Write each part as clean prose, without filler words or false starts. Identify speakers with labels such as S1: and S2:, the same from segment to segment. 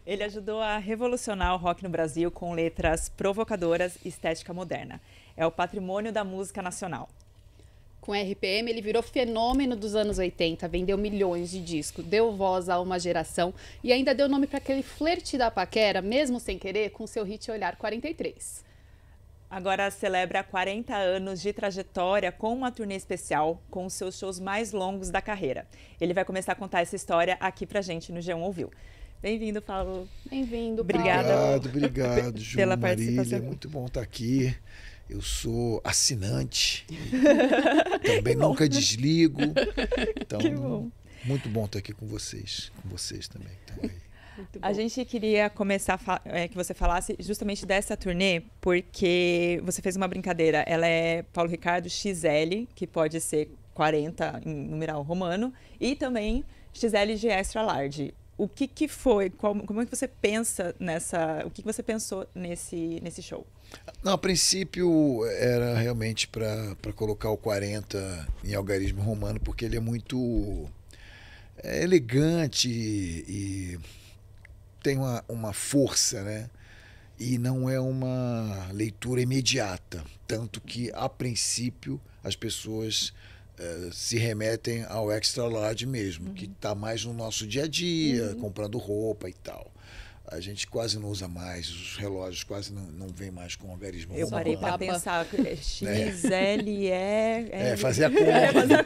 S1: Ele ajudou a revolucionar o rock no Brasil com letras provocadoras e estética moderna. É o patrimônio da música nacional.
S2: Com RPM, ele virou fenômeno dos anos 80, vendeu milhões de discos, deu voz a uma geração e ainda deu nome para aquele flerte da paquera, mesmo sem querer, com seu hit Olhar 43.
S1: Agora celebra 40 anos de trajetória com uma turnê especial, com os seus shows mais longos da carreira. Ele vai começar a contar essa história aqui pra gente no G1 Ouviu. Bem-vindo, Paulo.
S2: Bem-vindo, Paulo.
S3: Obrigado, Ju, pela participação. É muito bom estar aqui. Eu sou assinante, também nunca desligo. Então, muito bom estar aqui com vocês também. Então,
S1: a gente queria começar que você falasse justamente dessa turnê, porque você fez uma brincadeira. Ela é Paulo Ricardo XL, que pode ser 40 em numeral romano, e também XL de extra large. O que foi? Como é que você pensa nessa? O que você pensou nesse show?
S3: Não, a princípio era realmente para colocar o 40 em algarismo romano, porque ele é muito elegante e tem uma força, né? E não é uma leitura imediata, tanto que a princípio as pessoas se remetem ao extra large mesmo, que está mais no nosso dia a dia, comprando roupa e tal. A gente quase não usa mais, os relógios quase não vêm mais com algarismo romano.
S1: Eu parei para pensar, XLE...
S3: fazer a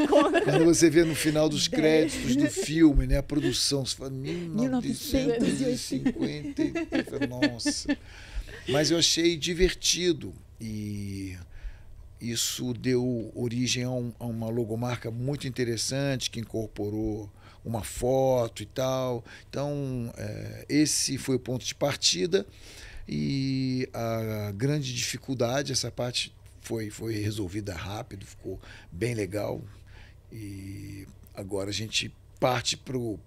S3: conta. Quando você vê no final dos créditos do filme, né, a produção, você fala 1950, nossa. Mas eu achei divertido e isso deu origem a uma logomarca muito interessante que incorporou uma foto e tal. Então, esse foi o ponto de partida e a grande dificuldade, essa parte foi resolvida rápido, ficou bem legal. E agora a gente parte pro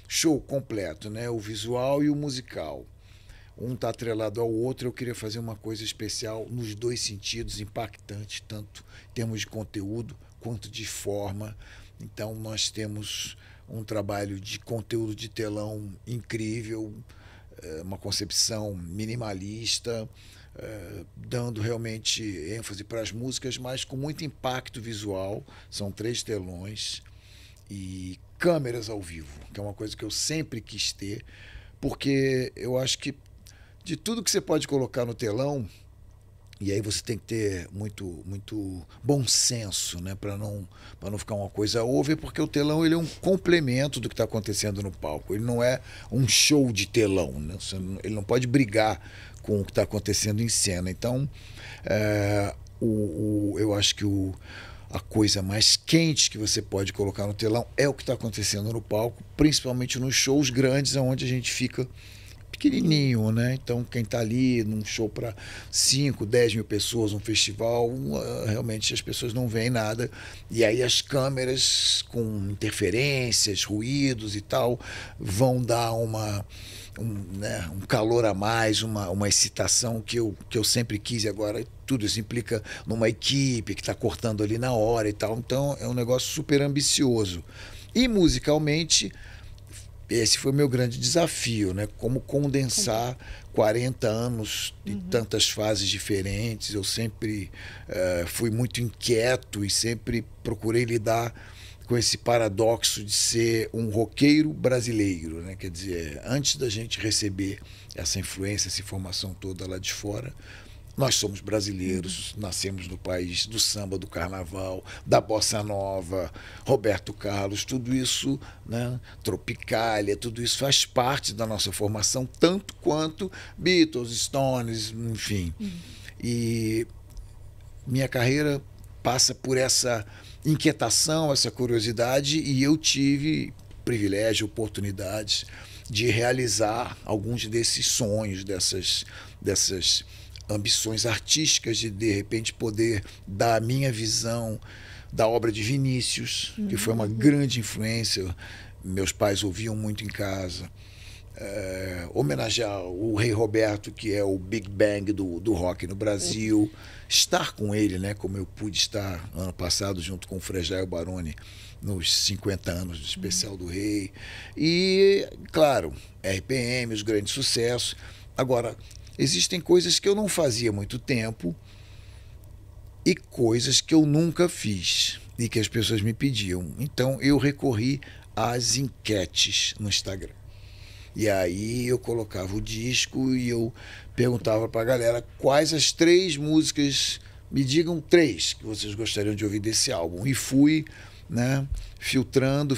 S3: show completo, né? O visual e o musical. Um está atrelado ao outro, eu queria fazer uma coisa especial nos dois sentidos, impactante, tanto em termos de conteúdo quanto de forma. Então, nós temos um trabalho de conteúdo de telão incrível, uma concepção minimalista, dando realmente ênfase para as músicas, mas com muito impacto visual. São 3 telões e câmeras ao vivo, que é uma coisa que eu sempre quis ter, porque eu acho que de tudo que você pode colocar no telão, e aí você tem que ter muito bom senso, né, para não ficar uma coisa over, porque o telão ele é um complemento do que está acontecendo no palco. Ele não é um show de telão, né? Ele não pode brigar com o que está acontecendo em cena. Então, eu acho que a coisa mais quente que você pode colocar no telão é o que está acontecendo no palco, principalmente nos shows grandes, onde a gente fica pequenininho, né? Então, quem está ali num show para 5, 10 mil pessoas, um festival, realmente as pessoas não veem nada. E aí as câmeras com interferências, ruídos e tal, vão dar um calor a mais, uma excitação que eu sempre quis. E agora tudo isso implica numa equipe que está cortando ali na hora e tal. Então, é um negócio super ambicioso. E musicalmente, esse foi o meu grande desafio, né? Como condensar 40 anos de tantas fases diferentes. Eu sempre fui muito inquieto e sempre procurei lidar com esse paradoxo de ser um roqueiro brasileiro, né? Quer dizer, antes da gente receber essa influência, essa informação toda lá de fora, nós somos brasileiros, nascemos no país do samba, do carnaval, da bossa nova, Roberto Carlos, tudo isso, né, Tropicália, tudo isso faz parte da nossa formação, tanto quanto Beatles, Stones, enfim. E minha carreira passa por essa inquietação, essa curiosidade, e eu tive privilégio, oportunidades de realizar alguns desses sonhos, dessas ambições artísticas, de repente poder dar a minha visão da obra de Vinícius, que foi uma grande influência. Meus pais ouviam muito em casa. homenagear o Rei Roberto, que é o Big Bang do rock no Brasil, estar com ele, né, como eu pude estar ano passado junto com o Frejá e o Baroni nos 50 anos do Especial do Rei. E, claro, RPM, os grandes sucessos. Agora, existem coisas que eu não fazia há muito tempo e coisas que eu nunca fiz e que as pessoas me pediam. Então, eu recorri às enquetes no Instagram. E aí eu colocava o disco e eu perguntava para a galera quais as 3 músicas, me digam 3 que vocês gostariam de ouvir desse álbum. E fui, né, filtrando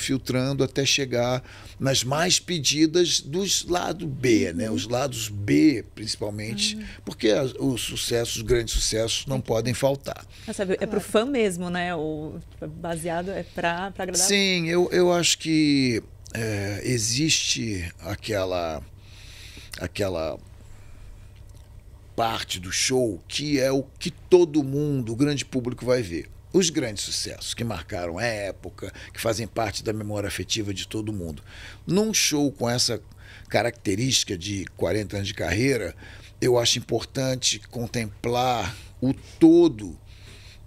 S3: até chegar nas mais pedidas dos lados B, né? Os lados B, principalmente, porque os sucessos, os grandes sucessos não podem faltar.
S1: Nossa, é pro fã mesmo, né? O baseado é para agradar.
S3: Sim, eu acho que existe aquela parte do show que é o que todo mundo, o grande público, vai ver. Os grandes sucessos que marcaram a época, que fazem parte da memória afetiva de todo mundo. Num show com essa característica de 40 anos de carreira, eu acho importante contemplar o todo.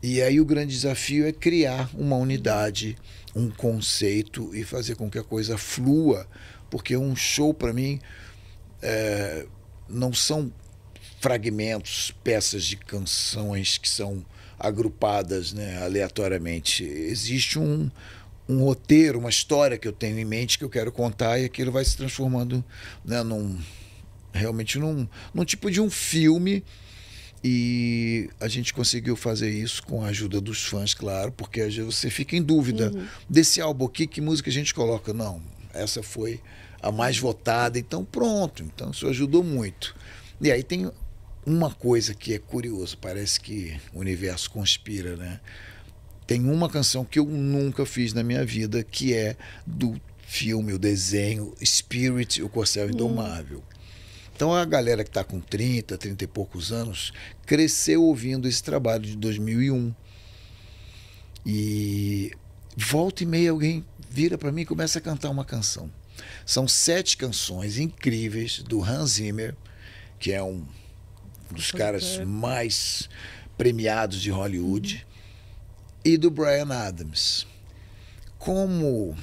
S3: E aí o grande desafio é criar uma unidade, um conceito e fazer com que a coisa flua, porque um show, para mim, não são fragmentos, peças de canções que são agrupadas, né, aleatoriamente. Existe um roteiro, uma história que eu tenho em mente que eu quero contar e aquilo vai se transformando, né, realmente num tipo de um filme. E a gente conseguiu fazer isso com a ajuda dos fãs, claro, porque às vezes você fica em dúvida desse álbum aqui, que música a gente coloca. Não, essa foi a mais votada, então pronto. Então isso ajudou muito. E aí tem uma coisa que é curiosa, parece que o universo conspira, né? Tem uma canção que eu nunca fiz na minha vida, que é do filme, o desenho Spirit, o Corcel Indomável. Então a galera que está com 30 e poucos anos cresceu ouvindo esse trabalho de 2001. E volta e meia alguém vira para mim e começa a cantar uma canção. São 7 canções incríveis do Hans Zimmer, que é um dos caras mais premiados de Hollywood, e do Bryan Adams. Como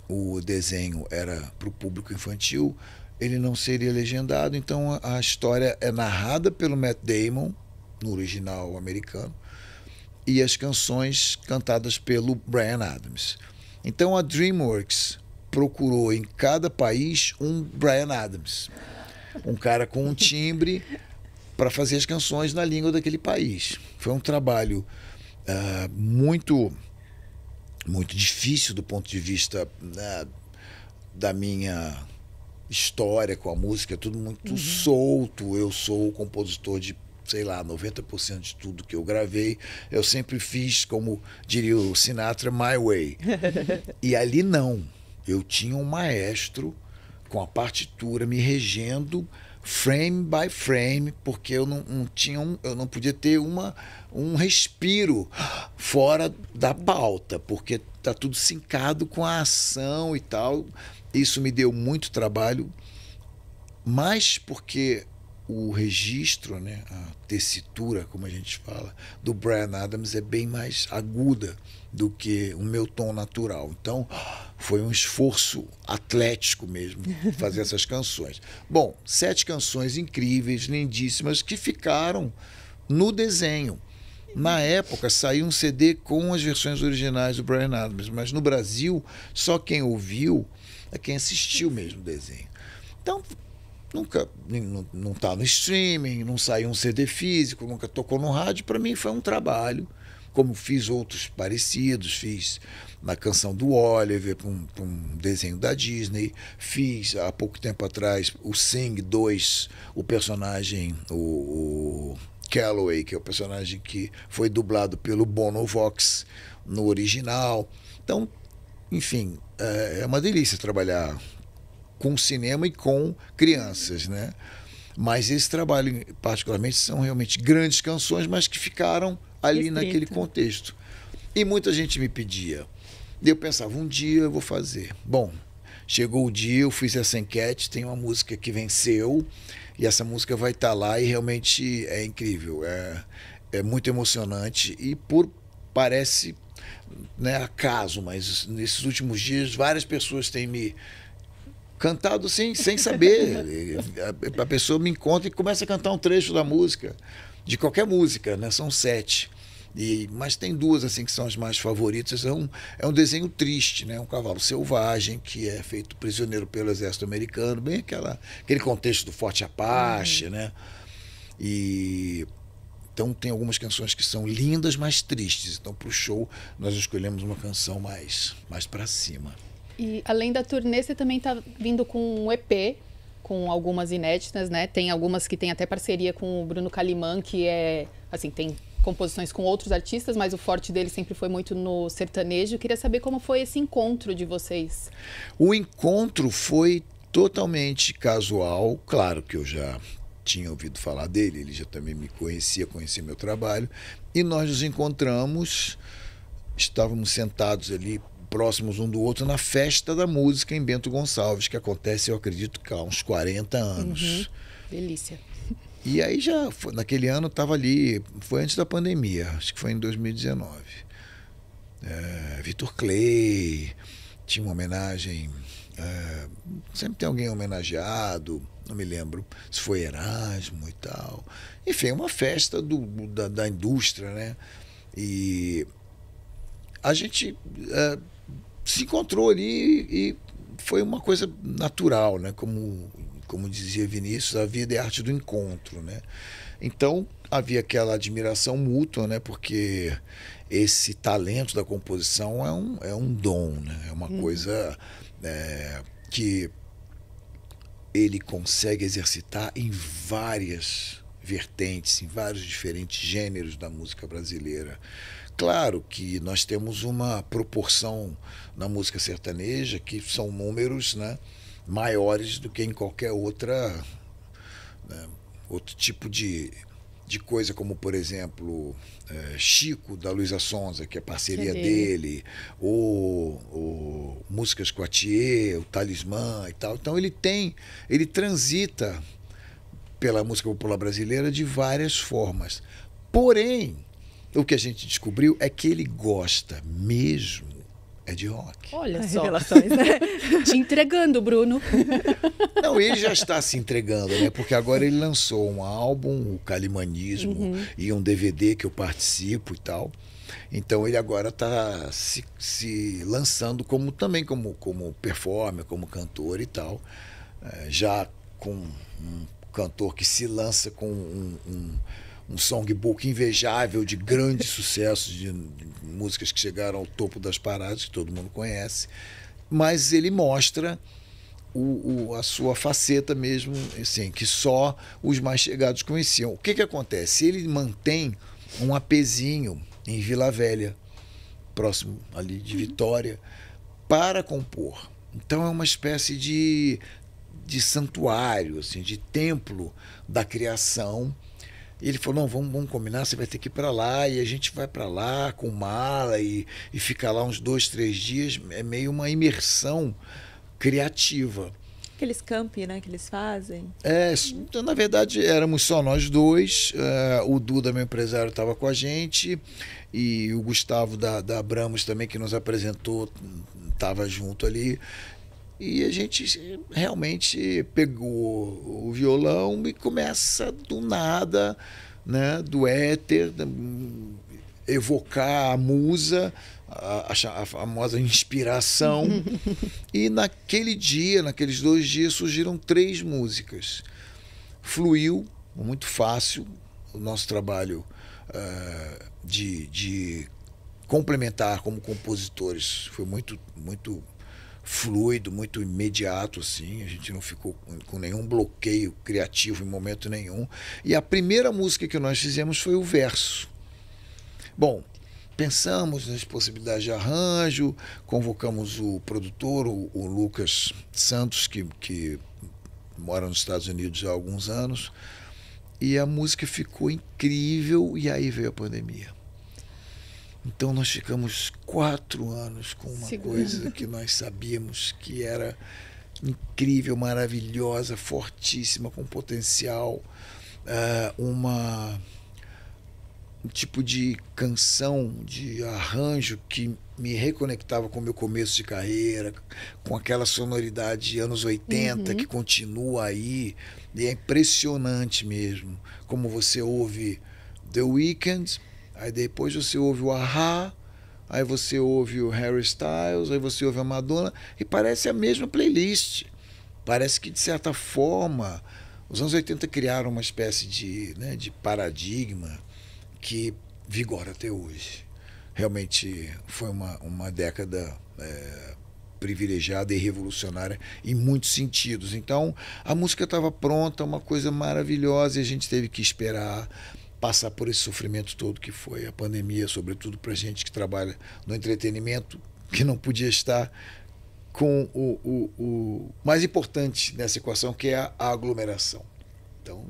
S3: o desenho era para o público infantil, ele não seria legendado, então a história é narrada pelo Matt Damon, no original americano, e as canções cantadas pelo Bryan Adams. Então a DreamWorks procurou em cada país um Bryan Adams, um cara com um timbre para fazer as canções na língua daquele país. Foi um trabalho muito difícil do ponto de vista da minha história com a música, tudo muito solto. Eu sou o compositor de, sei lá, 90% de tudo que eu gravei. Eu sempre fiz, como diria o Sinatra, my way. E ali não. Eu tinha um maestro com a partitura me regendo frame by frame, porque eu eu não podia ter um respiro fora da pauta, porque tá tudo sincado com a ação e tal. Isso me deu muito trabalho, mas porque o registro, né, a tessitura, como a gente fala, do Bryan Adams é bem mais aguda do que o meu tom natural. Então, foi um esforço atlético mesmo fazer essas canções. Bom, 7 canções incríveis, lindíssimas, que ficaram no desenho. Na época, saiu um CD com as versões originais do Bryan Adams, mas no Brasil, só quem ouviu é quem assistiu mesmo o desenho. Então, nunca, não está no streaming, não saiu um CD físico, nunca tocou no rádio. Para mim foi um trabalho, como fiz outros parecidos, fiz na Canção do Oliver, para um desenho da Disney, fiz há pouco tempo atrás o Sing 2, o personagem, o Calloway, que é o personagem que foi dublado pelo Bono Vox no original. Então, enfim, é uma delícia trabalhar com cinema e com crianças, né? Mas esse trabalho, particularmente, são realmente grandes canções, mas que ficaram ali naquele contexto. E muita gente me pedia. E eu pensava, um dia eu vou fazer. Bom, chegou o dia, eu fiz essa enquete, tem uma música que venceu, e essa música vai estar lá e realmente é incrível, é muito emocionante e parece, né, acaso, mas nesses últimos dias várias pessoas têm me cantado sem saber. A pessoa me encontra e começa a cantar um trecho da música, de qualquer música, né? São 7. Mas tem 2 assim que são as mais favoritas. É um desenho triste, né? Um cavalo selvagem que é feito prisioneiro pelo exército americano, bem aquele contexto do Forte Apache, né? Então tem algumas canções que são lindas, mas tristes. Então para o show nós escolhemos uma canção mais para cima.
S2: E além da turnê, você também está vindo com um EP, com algumas inéditas, né? Tem algumas que tem até parceria com o Bruno Calimã, que assim, tem composições com outros artistas, mas o forte dele sempre foi muito no sertanejo. Eu queria saber como foi esse encontro de vocês.
S3: O encontro foi totalmente casual. Claro que eu já tinha ouvido falar dele, ele já também me conhecia meu trabalho. E nós nos encontramos, estávamos sentados ali, próximos um do outro, na Festa da Música em Bento Gonçalves, que acontece, eu acredito, que há uns 40 anos.
S2: Delícia.
S3: E aí naquele ano estava ali, foi antes da pandemia, acho que foi em 2019. Vitor Clay, tinha uma homenagem, sempre tem alguém homenageado, não me lembro se foi Erasmo e tal. Enfim, uma festa da indústria, né? E a gente se encontrou ali e foi uma coisa natural, né? Como dizia Vinícius, a vida é a arte do encontro, né? Então havia aquela admiração mútua, né? Porque esse talento da composição é um dom, né? É uma coisa que ele consegue exercitar em várias vertentes, em vários diferentes gêneros da música brasileira. Claro que nós temos uma proporção na música sertaneja que são números, né, maiores do que em qualquer outra, né, outro tipo de coisa, como, por exemplo, Chico, da Luísa Sonza, que é parceria dele, ou músicas com a Thier, o Talismã e tal. Então ele transita pela música popular brasileira de várias formas. Porém, o que a gente descobriu é que ele gosta mesmo de rock.
S2: Olha só.
S1: Revelações, né?
S2: Te entregando, Bruno.
S3: Não, ele já está se entregando, né? Porque agora ele lançou um álbum, o Calimanismo, e um DVD que eu participo e tal. Então ele agora está se lançando também como performer, como cantor e tal. Já com um cantor que se lança com um songbook invejável de grandes sucessos, de músicas que chegaram ao topo das paradas, que todo mundo conhece, mas ele mostra a sua faceta mesmo, assim, que só os mais chegados conheciam. O que acontece? Ele mantém um apezinho em Vila Velha, próximo ali de Vitória, para compor. Então é uma espécie de santuário, assim, de templo da criação. E ele falou, não, vamos combinar, você vai ter que ir para lá, e a gente vai para lá com mala e ficar lá uns 2, 3 dias, é meio uma imersão criativa.
S1: Aqueles campi, né, que eles fazem.
S3: Na verdade, éramos só nós dois, o Duda, meu empresário, estava com a gente, e o Gustavo da Abramos também, que nos apresentou, estava junto ali. E a gente realmente pegou o violão e começa do nada, né, do éter, evocar a musa, a famosa inspiração. E naquele dia, naqueles 2 dias, surgiram 3 músicas. Fluiu muito fácil o nosso trabalho de complementar como compositores. Foi muito fluido, muito imediato, assim. A gente não ficou com nenhum bloqueio criativo em momento nenhum. E a primeira música que nós fizemos foi o verso. Bom, pensamos nas possibilidades de arranjo, convocamos o produtor, o Lucas Santos, que mora nos Estados Unidos há alguns anos, e a música ficou incrível, e aí veio a pandemia. Então nós ficamos 4 anos com uma coisa que nós sabíamos que era incrível, maravilhosa, fortíssima, com potencial, um tipo de canção, de arranjo que me reconectava com o meu começo de carreira, com aquela sonoridade de anos 80 que continua aí, e é impressionante mesmo, como você ouve The Weeknd, aí depois você ouve o A-ha, aí você ouve o Harry Styles, aí você ouve a Madonna, e parece a mesma playlist. Parece que, de certa forma, os anos 80 criaram uma espécie de, né, de paradigma que vigora até hoje. Realmente foi uma década privilegiada e revolucionária em muitos sentidos. Então, a música estava pronta, uma coisa maravilhosa, e a gente teve que esperar passar por esse sofrimento todo que foi a pandemia, sobretudo para a gente que trabalha no entretenimento, que não podia estar com o mais importante nessa equação, que é a aglomeração. Então,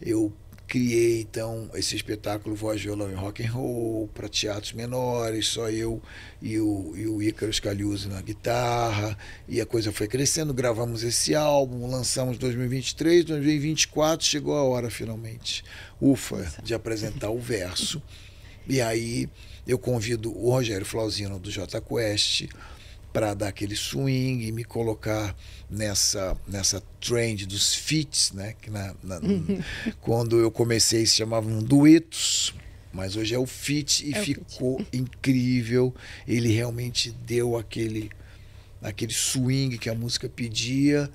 S3: eu criei esse espetáculo Voz, Violão e Rock and Roll para teatros menores, só eu e o Ícaro Scaluzzi na guitarra, e a coisa foi crescendo. Gravamos esse álbum, lançamos em 2023, 2024 chegou a hora finalmente, de apresentar o Verso. E aí eu convido o Rogério Flauzino do Jota Quest para dar aquele swing e me colocar nessa trend dos feats, né? Que quando eu comecei se chamavam duetos, mas hoje é o feat, e ficou incrível. Ele realmente deu aquele swing que a música pedia,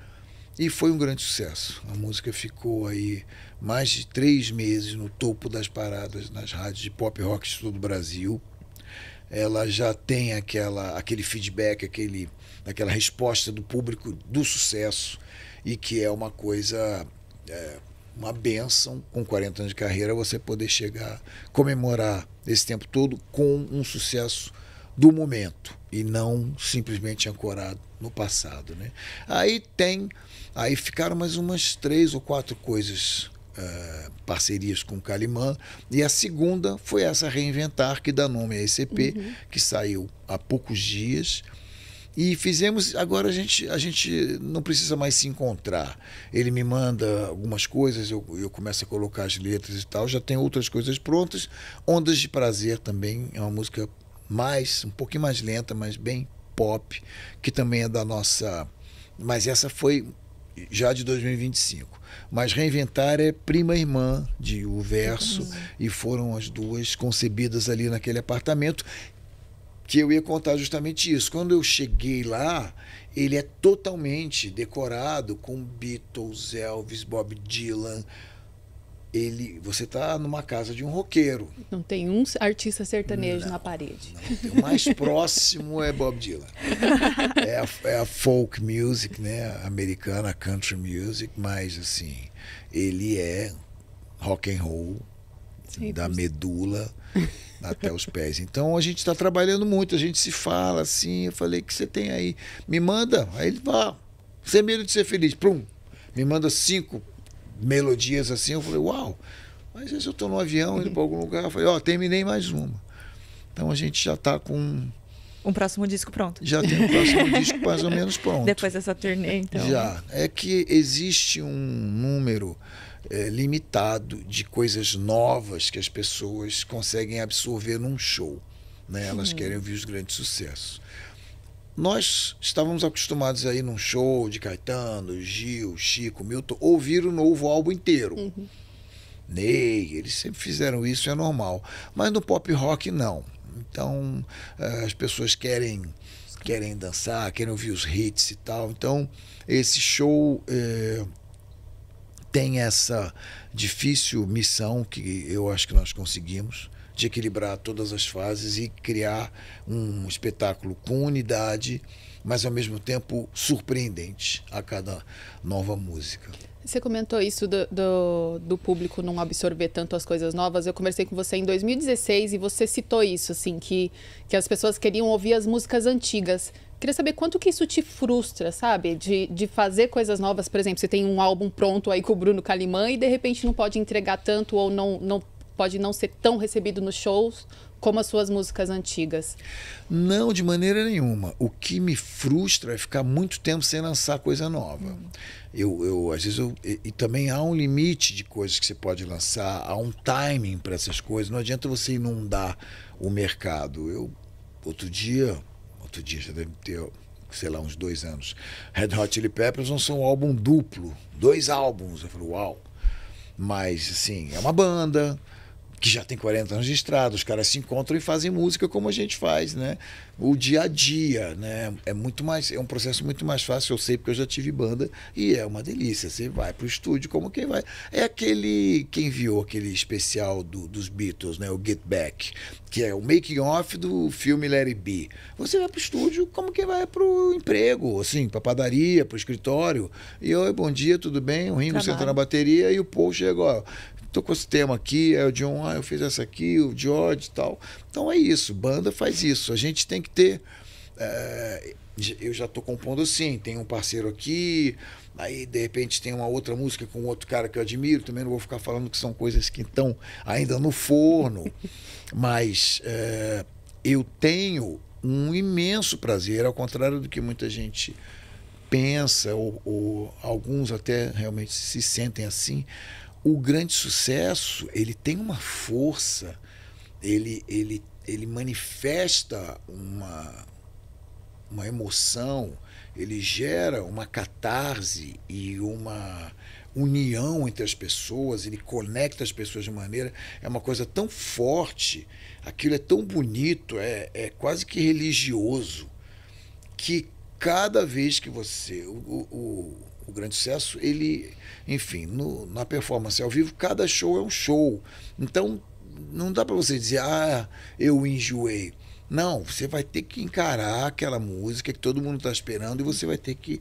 S3: e foi um grande sucesso. A música ficou aí mais de 3 meses no topo das paradas nas rádios de pop rock de todo o Brasil. Ela já tem aquele feedback, aquela resposta do público do sucesso, e que é uma coisa, uma bênção, com 40 anos de carreira, você poder comemorar esse tempo todo com um sucesso do momento e não simplesmente ancorado no passado, né? Aí ficaram mais umas 3 ou 4 coisas, parcerias com o Calimã, e a segunda foi essa Reinventar, que dá nome a ECP, que saiu há poucos dias, e fizemos. Agora a gente não precisa mais se encontrar, ele me manda algumas coisas, eu começo a colocar as letras e tal, já tem outras coisas prontas. Ondas de Prazer também é uma música um pouquinho mais lenta, mas bem pop, que também é da nossa, mas essa foi já de 2025. Mas Reinventar é prima irmã de O Verso, e foram as duas concebidas ali naquele apartamento, que eu ia contar justamente isso. Quando eu cheguei lá, ele é totalmente decorado com Beatles, Elvis, Bob Dylan. Você está numa casa de um roqueiro.
S2: Não tem um artista sertanejo na parede.
S3: Não, o mais próximo é Bob Dylan. É a folk music, né, americana, a country music, mas assim, ele é rock and roll, da medula até os pés. Então a gente está trabalhando muito, a gente se fala assim. Eu falei: que você tem aí? Me manda. Aí ele fala: sem medo de ser feliz. Prum. Me manda 5 melodias assim. Eu falei: uau, mas às vezes eu estou no avião indo para algum lugar. Eu falei: terminei mais uma. Então a gente já está com
S1: um próximo disco pronto.
S3: Já tem um próximo disco mais ou menos pronto.
S1: Depois dessa turnê, então.
S3: Já. É que existe um número limitado de coisas novas que as pessoas conseguem absorver num show, né? Elas querem ouvir os grandes sucessos. Nós estávamos acostumados a ir num show de Caetano, Gil, Chico, Milton, ouvir o novo álbum inteiro. Ney, eles sempre fizeram isso, é normal. Mas no pop rock, não. Então, as pessoas querem dançar, querem ouvir os hits e tal. Então, esse show tem essa difícil missão, que eu acho que nós conseguimos, de equilibrar todas as fases e criar um espetáculo com unidade, mas ao mesmo tempo surpreendente a cada nova música.
S2: Você comentou isso do público não absorver tanto as coisas novas. Eu conversei com você em 2016 e você citou isso, assim, que as pessoas queriam ouvir as músicas antigas. Queria saber quanto que isso te frustra, sabe? De fazer coisas novas. Por exemplo, você tem um álbum pronto aí com o Bruno Calimã e de repente não pode entregar tanto ou não pode não ser tão recebido nos shows como as suas músicas antigas?
S3: Não, de maneira nenhuma. O que me frustra é ficar muito tempo sem lançar coisa nova. Às vezes, e também há um limite de coisas que você pode lançar, há um timing para essas coisas. Não adianta você inundar o mercado. Outro dia já deve ter, sei lá, uns 2 anos, Red Hot Chili Peppers lançou um álbum duplo, 2 álbuns. Eu falei, uau! Mas, assim, é uma banda que já tem 40 anos de estrada, os caras se encontram e fazem música como a gente faz, né? O dia a dia, né? É um processo muito mais fácil, eu sei porque eu já tive banda e é uma delícia. Você vai pro estúdio como quem vai. É quem viu aquele especial dos Beatles, né? O Get Back, que é o making off do filme Let It Be. Você vai pro estúdio como quem vai pro emprego, assim, pra padaria, pro escritório. E oi, bom dia, tudo bem? O Ringo senta na bateria e o Paul chega, ó, tô com esse tema aqui, aí o John, eu fiz essa aqui, o George e tal. Então é isso, banda faz isso. A gente tem que ter... eu já tô compondo assim, tem um parceiro aqui, aí de repente tem uma outra música com outro cara que eu admiro, também não vou ficar falando que são coisas que estão ainda no forno, mas eu tenho um imenso prazer, ao contrário do que muita gente pensa, ou alguns até realmente se sentem assim. O grande sucesso, ele tem uma força, ele manifesta uma emoção, ele gera uma catarse e uma união entre as pessoas, ele conecta as pessoas de maneira... É uma coisa tão forte, aquilo é tão bonito, é quase que religioso, que cada vez que você... O grande sucesso, ele, enfim, na performance ao vivo, cada show é um show. Então, não dá para você dizer, eu enjoei. Não, você vai ter que encarar aquela música que todo mundo está esperando e você vai ter que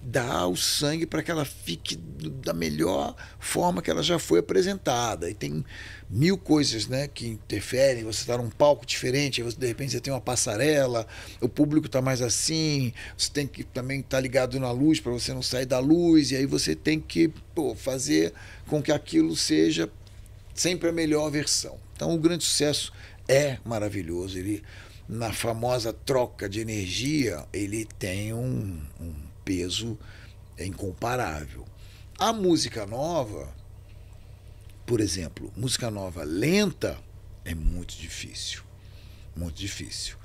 S3: dar o sangue para que ela fique da melhor forma que ela já foi apresentada. E tem 1000 coisas, né, que interferem. Você está num palco diferente, aí de repente você tem uma passarela, o público está mais assim, você tem que também estar ligado na luz para você não sair da luz, e aí você tem que fazer com que aquilo seja sempre a melhor versão. Então o grande sucesso é maravilhoso. Ele, na famosa troca de energia, ele tem um peso incomparável. A música nova, por exemplo, música nova lenta é muito difícil. Muito difícil.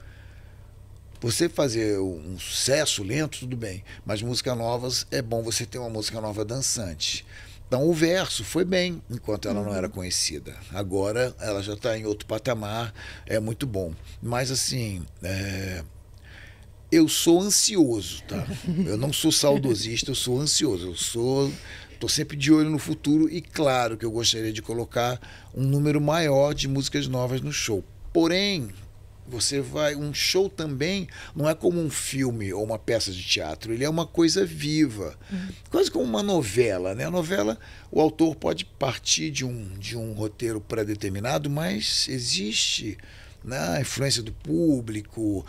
S3: Você fazer um sucesso lento, tudo bem, mas músicas novas é bom você ter uma música nova dançante. Então o verso foi bem enquanto ela não era conhecida. Agora ela já está em outro patamar, é muito bom. Mas assim, eu sou ansioso, tá? Eu não sou saudosista, eu sou ansioso. Estou sempre de olho no futuro e claro que eu gostaria de colocar um número maior de músicas novas no show. Porém, um show também não é como um filme ou uma peça de teatro, ele é uma coisa viva, quase como uma novela, né? A novela, o autor pode partir de um roteiro pré-determinado, mas existe, né, a influência do público,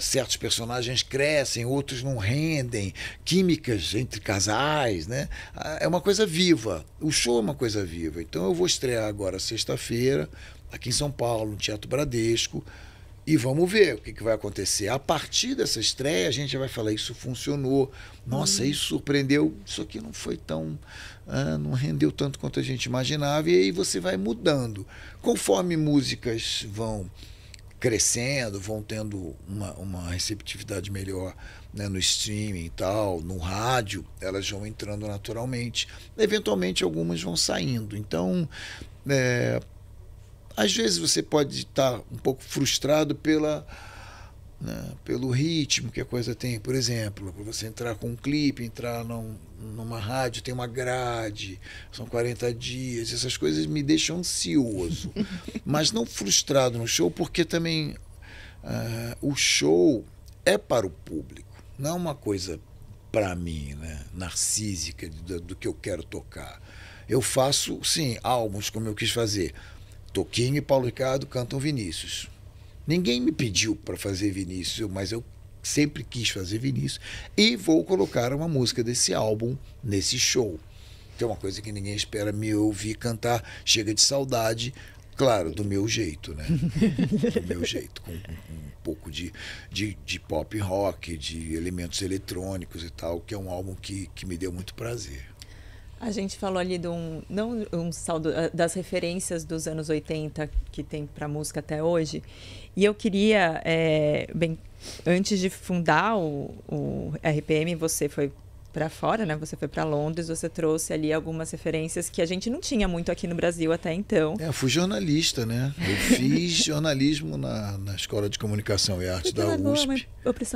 S3: certos personagens crescem, outros não rendem, químicas entre casais, né? É uma coisa viva, o show é uma coisa viva. Então eu vou estrear agora sexta-feira, aqui em São Paulo, no Teatro Bradesco, e vamos ver o que vai acontecer. A partir dessa estreia, a gente já vai falar, isso funcionou, nossa, isso surpreendeu, isso aqui não foi tão... não rendeu tanto quanto a gente imaginava, e aí você vai mudando. Conforme músicas vão crescendo, vão tendo uma receptividade melhor, né, no streaming e tal, no rádio, elas vão entrando naturalmente. Eventualmente, algumas vão saindo. Então, às vezes você pode estar um pouco frustrado pelo ritmo que a coisa tem. Por exemplo, para você entrar com um clipe, entrar numa rádio, tem uma grade, são 40 dias, essas coisas me deixam ansioso. Mas não frustrado no show, porque também o show é para o público, não é uma coisa para mim, né, narcísica do que eu quero tocar. Eu faço, sim, álbuns como eu quis fazer. Toquinho e Paulo Ricardo cantam Vinícius. Ninguém me pediu para fazer Vinícius, mas eu sempre quis fazer Vinícius e vou colocar uma música desse álbum nesse show. tem uma coisa que ninguém espera me ouvir cantar, Chega de Saudade, claro, do meu jeito, né? Do meu jeito, com um pouco de pop rock, de elementos eletrônicos e tal, que é um álbum que me deu muito prazer.
S1: A gente falou ali das referências dos anos 80 que tem para música até hoje. E eu queria, antes de fundar o RPM, você foi para fora, né? Você foi para Londres, você trouxe ali algumas referências que a gente não tinha muito aqui no Brasil até então.
S3: Eu fui jornalista, né? Eu fiz jornalismo na Escola de Comunicação e Arte da USP.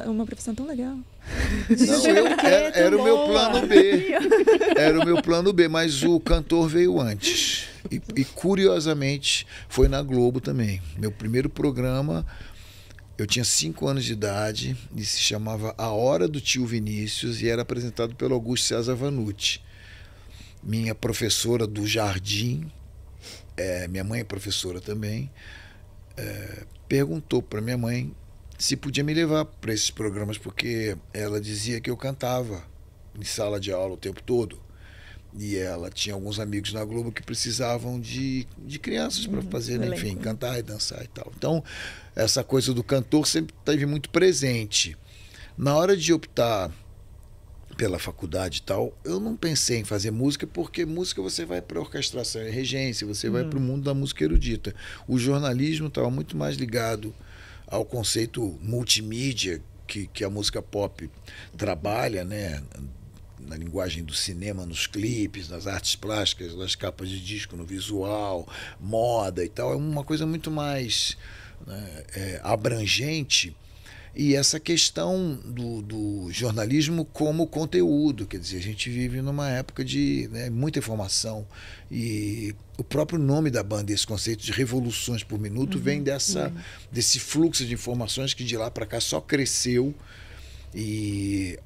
S1: Uma profissão tão legal.
S3: Não, era o meu plano B. Era o meu plano B, mas o cantor veio antes. E curiosamente, foi na Globo também. Meu primeiro programa, eu tinha 5 anos de idade e se chamava A Hora do Tio Vinícius e era apresentado pelo Augusto César Vanucci. Minha professora do jardim, minha mãe é professora também, perguntou para minha mãe se podia me levar para esses programas, porque ela dizia que eu cantava em sala de aula o tempo todo. E ela tinha alguns amigos na Globo que precisavam de crianças para fazer, enfim, cantar e dançar e tal. Então, essa coisa do cantor sempre esteve muito presente. Na hora de optar pela faculdade e tal, eu não pensei em fazer música, porque música você vai para orquestração e regência, você vai para o mundo da música erudita. O jornalismo estava muito mais ligado ao conceito multimídia que a música pop trabalha, né? Na linguagem do cinema, nos clipes, nas artes plásticas, nas capas de disco, no visual, moda e tal. É uma coisa muito mais, né, abrangente. E essa questão do jornalismo como conteúdo, quer dizer, a gente vive numa época de, né, muita informação, e o próprio nome da banda, esse conceito de revoluções por minuto, vem desse fluxo de informações que de lá para cá só cresceu. E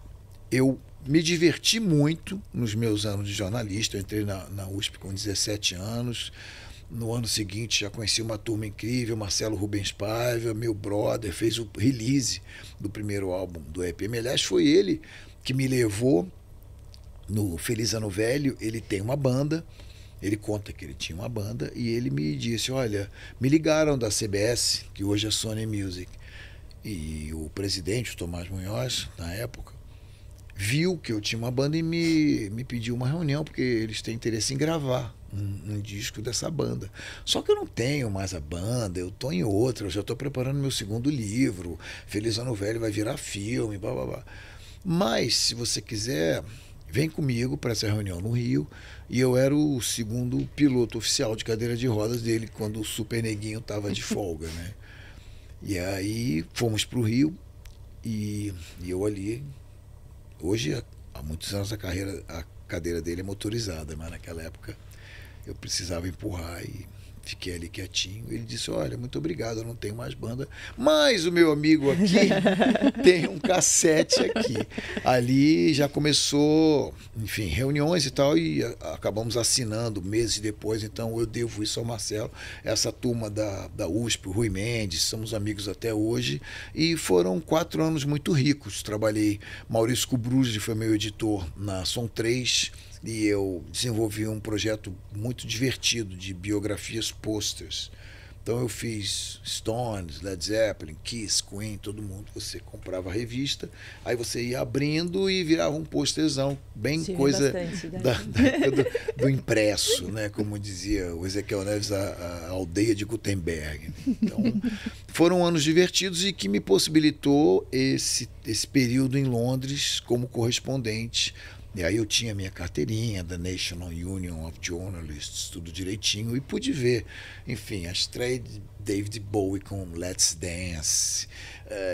S3: eu me diverti muito nos meus anos de jornalista. Eu entrei na USP com 17 anos. No ano seguinte já conheci uma turma incrível, Marcelo Rubens Paiva, meu brother, fez o release do primeiro álbum do EPM. Aliás, foi ele que me levou no Feliz Ano Velho. Ele tem uma banda, ele conta que ele tinha uma banda, e ele me disse, olha, me ligaram da CBS, que hoje é Sony Music, e o presidente, o Tomás Munhoz, na época, viu que eu tinha uma banda e me pediu uma reunião, porque eles têm interesse em gravar um disco dessa banda. Só que eu não tenho mais a banda, eu estou em outra, eu já estou preparando meu segundo livro, Feliz Ano Velho vai virar filme, blá blá blá. Mas, se você quiser, vem comigo para essa reunião no Rio. E eu era o segundo piloto oficial de cadeira de rodas dele, quando o Super Neguinho estava de folga, né? E aí fomos para o Rio, e eu ali... Hoje, há muitos anos, a cadeira dele é motorizada, mas naquela época eu precisava empurrar e fiquei ali quietinho. Ele disse, olha, muito obrigado, eu não tenho mais banda, mas o meu amigo aqui tem um cassete aqui. Ali já começou, enfim, reuniões e tal, e acabamos assinando meses depois. Então eu devo isso ao Marcelo, essa turma da USP, o Rui Mendes, somos amigos até hoje, e foram 4 anos muito ricos. Trabalhei, Maurício Kubruzzi foi meu editor na Som 3, e eu desenvolvi um projeto muito divertido de biografias posters. Então eu fiz Stones, Led Zeppelin, Kiss, Queen, todo mundo. Você comprava a revista, aí você ia abrindo e virava um posterzão, bem coisa da época do impresso, né? Como dizia o Ezequiel Neves, a aldeia de Gutenberg. Então, foram anos divertidos e que me possibilitou esse período em Londres como correspondente. E aí eu tinha minha carteirinha da National Union of Journalists, tudo direitinho, e pude ver, enfim, a estreia de David Bowie com Let's Dance,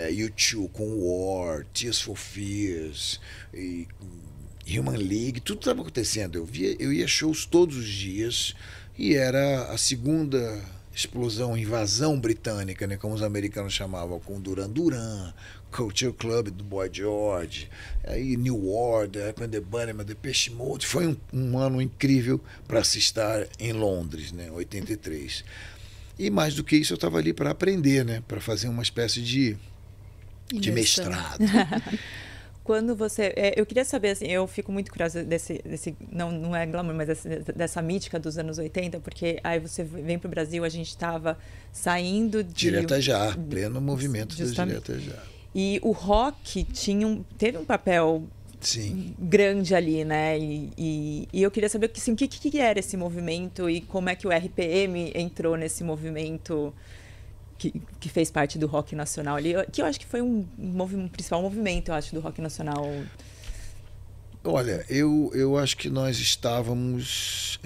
S3: U2 com War, Tears for Fears, e Human League, tudo estava acontecendo. Eu ia a shows todos os dias, e era a segunda explosão, invasão britânica, né, como os americanos chamavam, com Duran Duran, Culture Club do Boy George, aí New Order, The Bunnymen, Depeche Mode. Foi um ano incrível para se estar em Londres, né, 83. E mais do que isso, eu estava ali para aprender, né, para fazer uma espécie de mestrado.
S1: quando você... eu queria saber, assim, eu fico muito curiosa não é glamour, mas dessa mítica dos anos 80, porque aí você vem pro Brasil, a gente estava saindo de...
S3: Direta Já, pleno movimento do Direta Já.
S1: E o rock teve um papel...
S3: Sim.
S1: Grande ali, né? E eu queria saber assim, o que era esse movimento e como é que o RPM entrou nesse movimento que fez parte do rock nacional ali, que eu acho que foi um principal movimento, eu acho, do rock nacional.
S3: Olha, eu acho que nós estávamos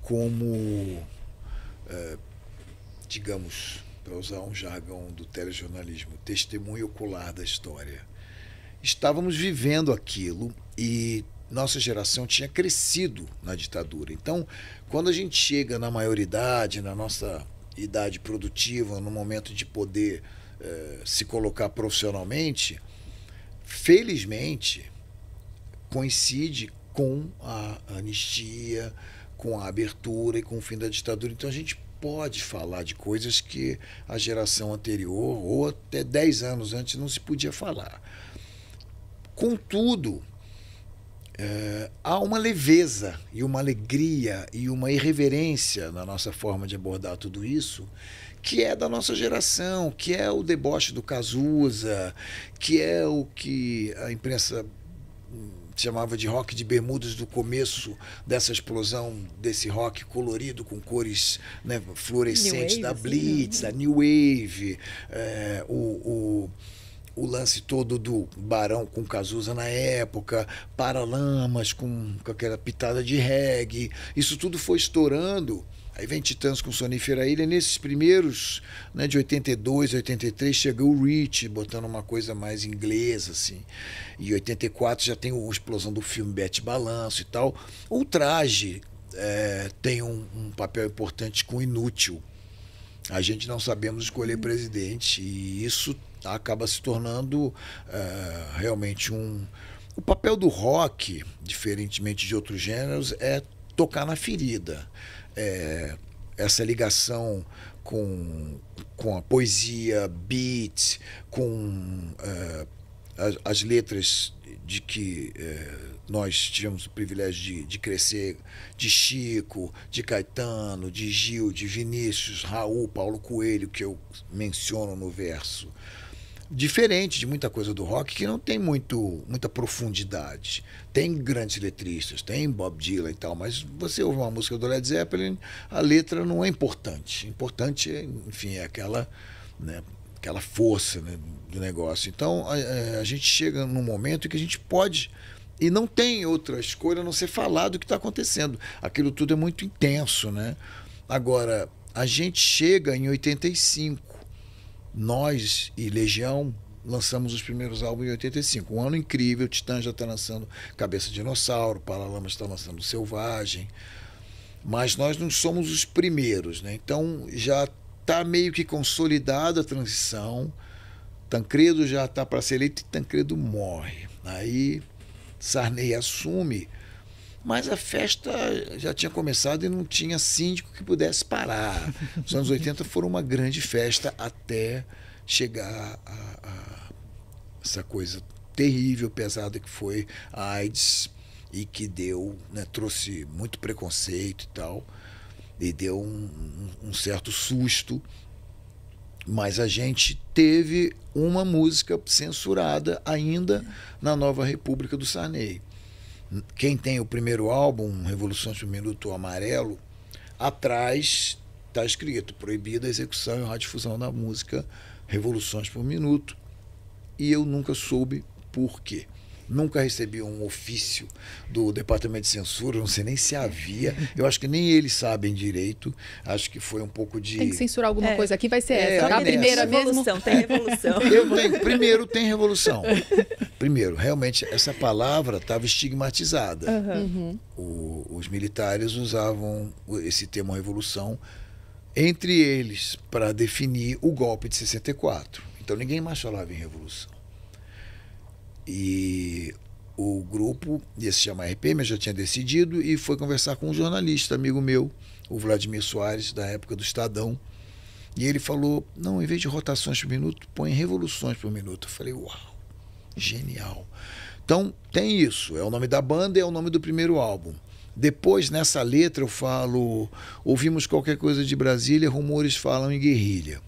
S3: como, digamos, para usar um jargão do telejornalismo, testemunho ocular da história. Estávamos vivendo aquilo e nossa geração tinha crescido na ditadura. Então, quando a gente chega na maioridade, na nossa idade produtiva, no momento de poder se colocar profissionalmente, felizmente coincide com a anistia, com a abertura e com o fim da ditadura. Então a gente pode falar de coisas que a geração anterior ou até 10 anos antes não se podia falar. Contudo, há uma leveza e uma alegria e uma irreverência na nossa forma de abordar tudo isso, que é da nossa geração, que é o deboche do Cazuza, que é o que a imprensa chamava de rock de bermudas do começo dessa explosão desse rock colorido com cores, né, fluorescentes da Blitz, da New Wave, o lance todo do Barão com Cazuza na época, Paralamas com aquela pitada de reggae, isso tudo foi estourando. Aí vem Titãs com Sonífera Ilha, nesses primeiros, né, de 82, 83, chegou o Rich, botando uma coisa mais inglesa, assim. E 84 já tem a explosão do filme Bete Balanço e tal. O Traje tem um papel importante com Inútil. A gente não sabemos escolher presidente e isso acaba se tornando realmente O papel do rock, diferentemente de outros gêneros, é tocar na ferida. Essa ligação com a poesia, beat, com as letras de que nós tivemos o privilégio de crescer, de Chico, de Caetano, de Gil, de Vinícius, Raul, Paulo Coelho, que eu menciono no verso. Diferente de muita coisa do rock que não tem muita profundidade. Tem grandes letristas, tem Bob Dylan e tal, mas você ouve uma música do Led Zeppelin, a letra não é importante. Importante, enfim, é aquela força, né, do negócio. Então, a gente chega num momento em que a gente pode, e não tem outra escolha a não ser falar do que está acontecendo. Aquilo tudo é muito intenso, né? Agora, a gente chega em 85. Nós e Legião lançamos os primeiros álbuns em 85. Um ano incrível, Titã já está lançando Cabeça de Dinossauro, Paralamas está lançando Selvagem. Mas nós não somos os primeiros, né? Então já está meio que consolidada a transição. Tancredo já está para ser eleito e Tancredo morre. Aí Sarney assume, mas a festa já tinha começado e não tinha síndico que pudesse parar. Os anos 80 foram uma grande festa até chegar a essa coisa terrível, pesada que foi a AIDS e que deu, né, trouxe muito preconceito e tal, e deu um certo susto. Mas a gente teve uma música censurada ainda na Nova República do Sarney. Quem tem o primeiro álbum, Revoluções por Minuto Amarelo, atrás está escrito: proibida a execução e radiodifusão da música Revoluções por Minuto. E eu nunca soube por quê. Nunca recebi um ofício do Departamento de Censura, não sei nem se havia. Eu acho que nem eles sabem direito. Acho que foi um pouco de...
S2: Tem que censurar alguma coisa aqui, vai ser essa. A
S1: primeira
S2: mesmo.
S1: Tem revolução.
S3: Primeiro tem revolução. Primeiro, realmente, essa palavra estava estigmatizada. Os militares usavam esse termo revolução, entre eles, para definir o golpe de 64. Então ninguém mais falava em revolução. E o grupo ia se chamar RPM, eu já tinha decidido, e foi conversar com um jornalista, amigo meu, o Vladimir Soares, da época do Estadão. E ele falou: não, em vez de rotações por minuto, põe revoluções por minuto. Eu falei: uau, genial. Então, tem isso. É o nome da banda e é o nome do primeiro álbum. Depois, nessa letra, eu falo: ouvimos qualquer coisa de Brasília, rumores falam em guerrilha.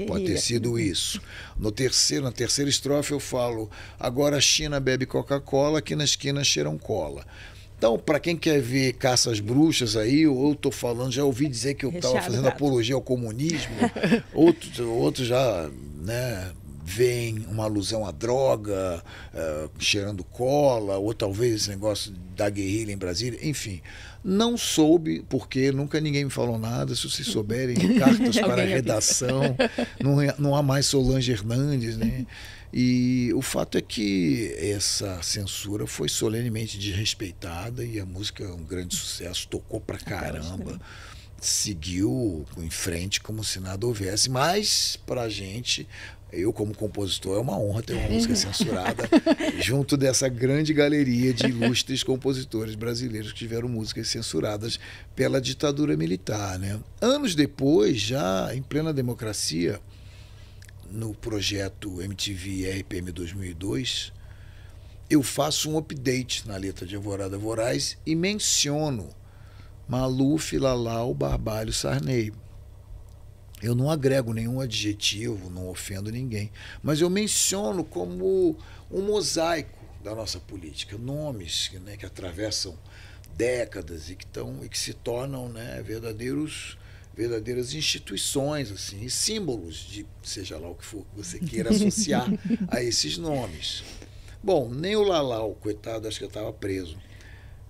S3: Pode ter sido isso. Na terceira estrofe, eu falo: agora a China bebe Coca-Cola, aqui na esquina cheiram cola. Então, para quem quer ver Caça às Bruxas aí, eu estou falando, já ouvi dizer que eu estava fazendo apologia ao comunismo, outros já, né, veem uma alusão à droga, cheirando cola, ou talvez esse negócio da guerrilha em Brasília, enfim. Não soube, porque nunca ninguém me falou nada. Se vocês souberem, cartas para a redação, não há mais Solange Hernandes, né? E o fato é que essa censura foi solenemente desrespeitada e a música é um grande sucesso, tocou pra caramba, seguiu em frente como se nada houvesse, mas pra gente, eu como compositor, é uma honra ter uma música censurada junto dessa grande galeria de ilustres compositores brasileiros que tiveram músicas censuradas pela ditadura militar, né? Anos depois, já em plena democracia, no projeto MTV RPM 2002, eu faço um update na letra de Alvorada Voraz e menciono Maluf, Lalau, Barbalho, Sarney. Eu não agrego nenhum adjetivo, não ofendo ninguém, mas eu menciono como um mosaico da nossa política, nomes, né, que atravessam décadas e que se tornam, né, verdadeiras instituições, assim, e símbolos de seja lá o que for que você queira associar a esses nomes. Bom, nem o Lalau, coitado, acho que eu estava preso,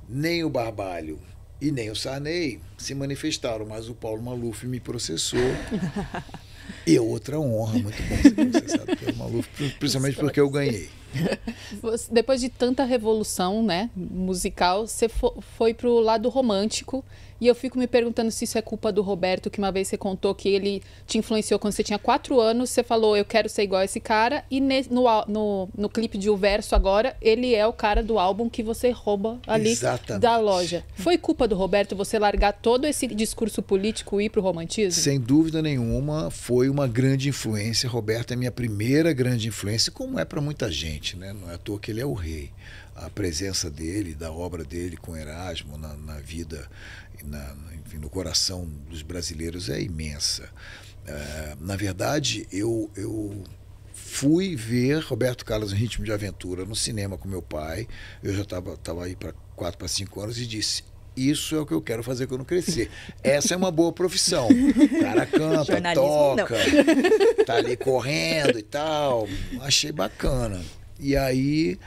S3: nem o Barbalho e nem o Sarney se manifestaram, mas o Paulo Maluf me processou. E outra honra, muito bom ser processado pelo Maluf, principalmente porque eu ganhei.
S2: Depois de tanta revolução, né, musical, você foi pro lado romântico. E eu fico me perguntando se isso é culpa do Roberto, que uma vez você contou que ele te influenciou quando você tinha 4 anos. Você falou: eu quero ser igual a esse cara. E no clipe de O Verso agora, ele é o cara do álbum que você rouba ali da loja. Foi culpa do Roberto você largar todo esse discurso político e ir pro romantismo?
S3: Sem dúvida nenhuma, foi uma grande influência. Roberto é minha primeira grande influência, como é para muita gente, né? Não é à toa que ele é o rei. A presença dele, da obra dele com Erasmo na vida, enfim, no coração dos brasileiros é imensa. Na verdade, eu fui ver Roberto Carlos em Ritmo de Aventura no cinema com meu pai. Eu já estava aí para 4 para 5 anos e disse: isso é o que eu quero fazer quando crescer. Essa é uma boa profissão. O cara canta, toca, tá ali correndo e tal. Achei bacana. E aí,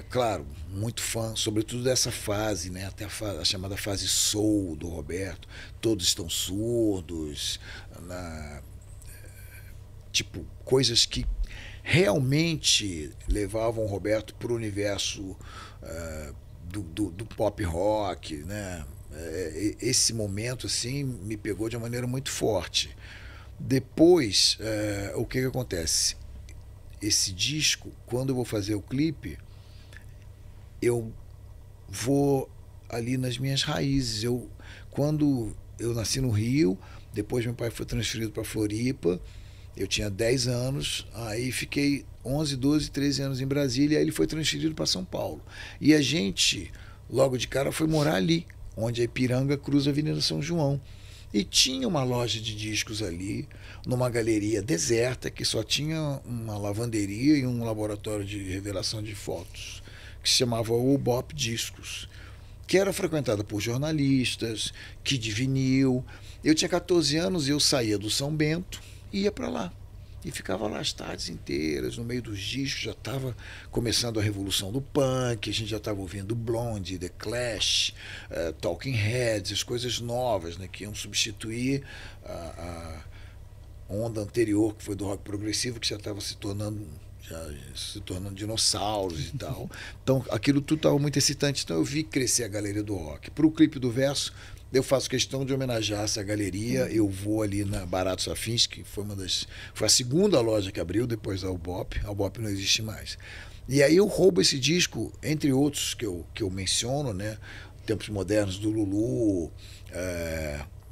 S3: claro, muito fã, sobretudo dessa fase, né? Até a chamada fase soul do Roberto. Todos estão surdos, tipo, coisas que realmente levavam o Roberto para o universo do pop rock, né? Esse momento assim me pegou de uma maneira muito forte. Depois, o que acontece? Esse disco, quando eu vou fazer o clipe, eu vou ali nas minhas raízes. Quando eu nasci no Rio, depois meu pai foi transferido para Floripa, eu tinha 10 anos, aí fiquei 11, 12, 13 anos em Brasília, aí ele foi transferido para São Paulo. E a gente, logo de cara, foi morar ali, onde a Ipiranga cruza a Avenida São João. E tinha uma loja de discos ali, numa galeria deserta, que só tinha uma lavanderia e um laboratório de revelação de fotos, que se chamava O Bop Discos, que era frequentada por jornalistas, Kid Vinil. Eu tinha 14 anos e eu saía do São Bento e ia para lá. E ficava lá as tardes inteiras, no meio dos discos. Já estava começando a revolução do punk, a gente já estava ouvindo Blondie, The Clash, Talking Heads, as coisas novas, né, que iam substituir a onda anterior, que foi do rock progressivo, que já estava se tornando dinossauros e tal. Então, aquilo tudo estava muito excitante. Então, eu vi crescer a galeria do rock. Para o clipe do Verso, eu faço questão de homenagear essa galeria. Eu vou ali na Baratos Afins, que foi a segunda loja que abriu depois da Albop. A Albop não existe mais. E aí eu roubo esse disco, entre outros que eu menciono, né? Tempos Modernos do Lulu,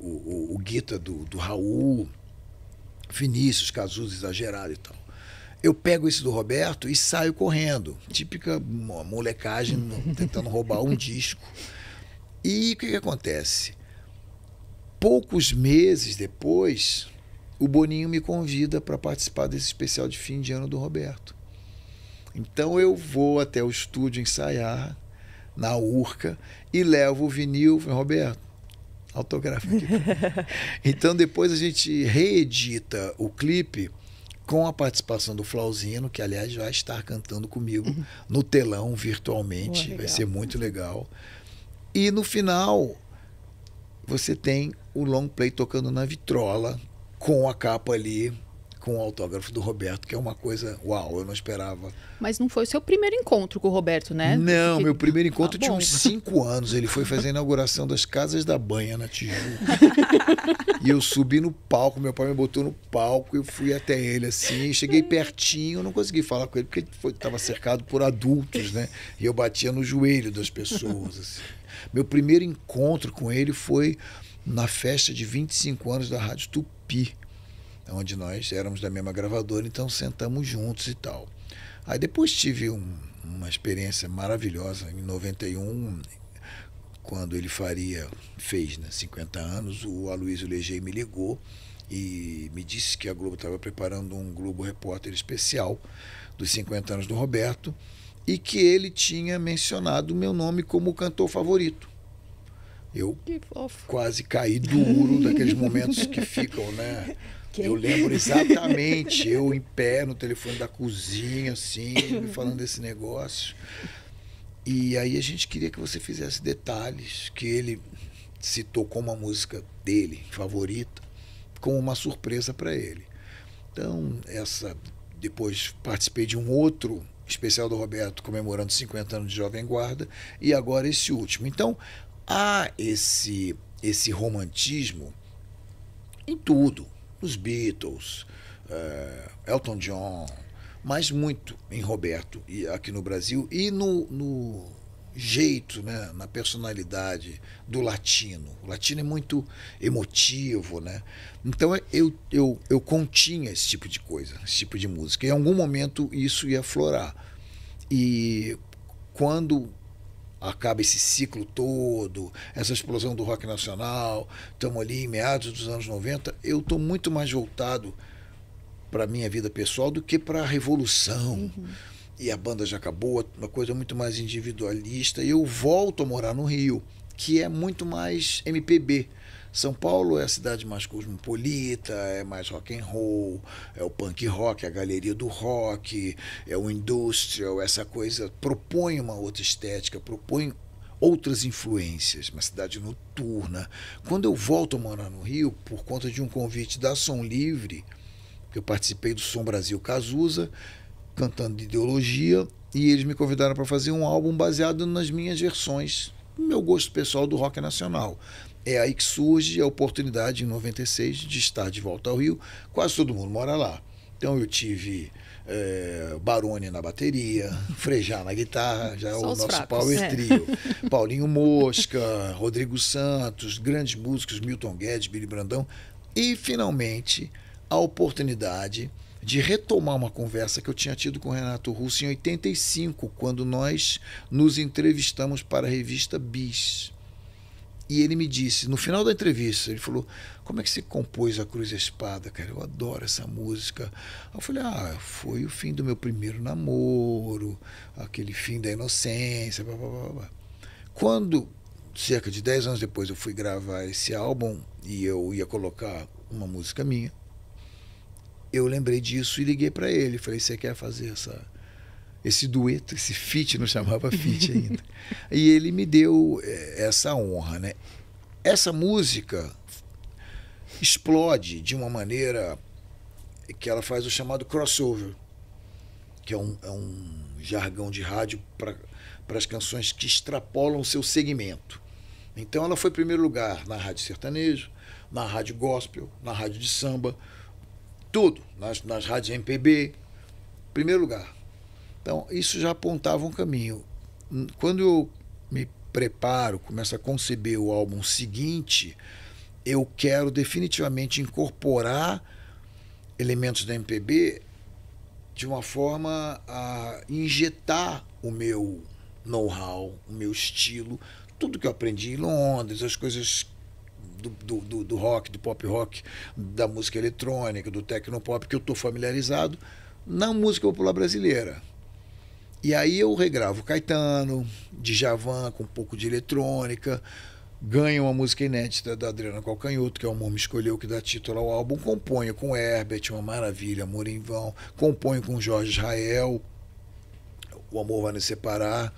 S3: o Guita do Raul, Vinícius, Cazuza Exagerado e tal. eu pego esse do Roberto e saio correndo. Típica molecagem tentando roubar um disco. E o que acontece? Poucos meses depois, o Boninho me convida para participar desse especial de fim de ano do Roberto. Então eu vou até o estúdio ensaiar, na Urca, e levo o vinil. Falei, Roberto, autógrafo aqui. Então depois a gente reedita o clipe com a participação do Flauzino, que aliás vai estar cantando comigo no telão virtualmente. Vai ser muito legal. E no final você tem o long play tocando na vitrola, com a capa ali, com o autógrafo do Roberto, que é uma coisa, uau, eu não esperava.
S2: Mas não foi o seu primeiro encontro com o Roberto, né?
S3: Não, meu primeiro encontro tinha uns 5 anos. Ele foi fazer a inauguração das Casas da Banha, na Tijuca. E eu subi no palco, meu pai me botou no palco, eu fui até ele assim, cheguei pertinho, não consegui falar com ele, porque ele estava cercado por adultos, né? E eu batia no joelho das pessoas, assim. Meu primeiro encontro com ele foi na festa de 25 anos da Rádio Tupi, onde nós éramos da mesma gravadora, então sentamos juntos e tal. Aí depois tive uma experiência maravilhosa em 91, quando ele fez, né, 50 anos, o Aloysio Leger me ligou e me disse que a Globo estava preparando um Globo Repórter especial dos 50 anos do Roberto e que ele tinha mencionado o meu nome como cantor favorito. Eu quase caí duro, daqueles momentos que ficam, né? Eu lembro exatamente, eu em pé no telefone da cozinha, assim, me falando desse negócio. E aí a gente queria que você fizesse detalhes que ele citou como a música dele, favorita, como uma surpresa para ele. Então, depois participei de um outro especial do Roberto, comemorando 50 anos de Jovem Guarda, e agora esse último. Então, há esse romantismo em tudo. Nos Beatles, Elton John, mas muito em Roberto, e aqui no Brasil, e no jeito, né, na personalidade do latino. O latino é muito emotivo, né? Então eu continha esse tipo de coisa, esse tipo de música. Em algum momento isso ia aflorar. E quando acaba esse ciclo todo, essa explosão do rock nacional, estamos ali em meados dos anos 90, eu estou muito mais voltado para a minha vida pessoal do que para a revolução. E a banda já acabou, uma coisa muito mais individualista, e eu volto a morar no Rio, que é muito mais MPB. São Paulo é a cidade mais cosmopolita, é mais rock and roll, é o punk rock, a galeria do rock, é o industrial, essa coisa propõe uma outra estética, propõe outras influências, uma cidade noturna. Quando eu volto a morar no Rio, por conta de um convite da Som Livre, que eu participei do Som Brasil Cazuza, cantando de Ideologia, e eles me convidaram para fazer um álbum baseado nas minhas versões, no meu gosto pessoal do rock nacional. É aí que surge a oportunidade, em 96, de estar de volta ao Rio. Quase todo mundo mora lá. Então eu tive Barone na bateria, Frejá na guitarra, já o nosso fracos, power trio. Paulinho Mosca, Rodrigo Santos, grandes músicos, Milton Guedes, Billy Brandão. E, finalmente, a oportunidade de retomar uma conversa que eu tinha tido com o Renato Russo em 85, quando nós nos entrevistamos para a revista Bis. E ele me disse, no final da entrevista, ele falou, como é que você compôs A Cruz e a Espada, cara? Eu adoro essa música. Eu falei, foi o fim do meu primeiro namoro, aquele fim da inocência, blá, blá, blá, blá. Quando, cerca de 10 anos depois, eu fui gravar esse álbum e eu ia colocar uma música minha, eu lembrei disso e liguei para ele. Falei, você quer fazer esse dueto, esse feat, não chamava feat ainda. E ele me deu essa honra, né? Essa música explode de uma maneira que ela faz o chamado crossover, que é um jargão de rádio para as canções que extrapolam o seu segmento. Então ela foi em primeiro lugar na rádio sertanejo, na rádio gospel, na rádio de samba, tudo, nas rádios MPB, primeiro lugar. Então, isso já apontava um caminho. Quando eu me preparo, começo a conceber o álbum seguinte, eu quero definitivamente incorporar elementos da MPB de uma forma a injetar o meu know-how, o meu estilo, tudo que eu aprendi em Londres, as coisas do rock, do pop rock, da música eletrônica, do tecnopop, que eu estou familiarizado na música popular brasileira. E aí eu regravo Caetano, Djavan, com um pouco de eletrônica, ganho uma música inédita da Adriana Calcanhoto, que é o Amor Me Escolheu, que dá título ao álbum, componho com Herbert, uma maravilha, Amor em Vão, componho com Jorge Israel, O Amor Vai Nos Separar,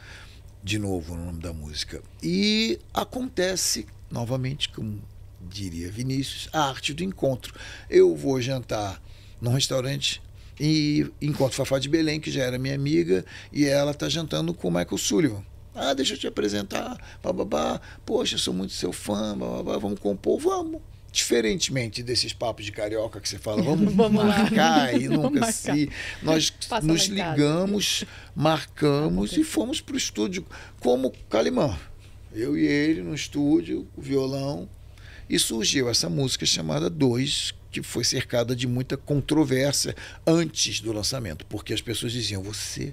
S3: de novo no nome da música. E acontece, novamente, como diria Vinícius, a arte do encontro. Eu vou jantar num restaurante e encontro Fafá de Belém, que já era minha amiga, e ela está jantando com o Michael Sullivan. Ah, deixa eu te apresentar, bababá, poxa, eu sou muito seu fã, bababá, vamos compor, vamos. Diferentemente desses papos de carioca que você fala, vamos marcar e nunca se... Nós nos ligamos, marcamos e fomos para o estúdio como Calimã. Eu e ele no estúdio, o violão, e surgiu essa música chamada Dois, que foi cercada de muita controvérsia antes do lançamento, porque as pessoas diziam, você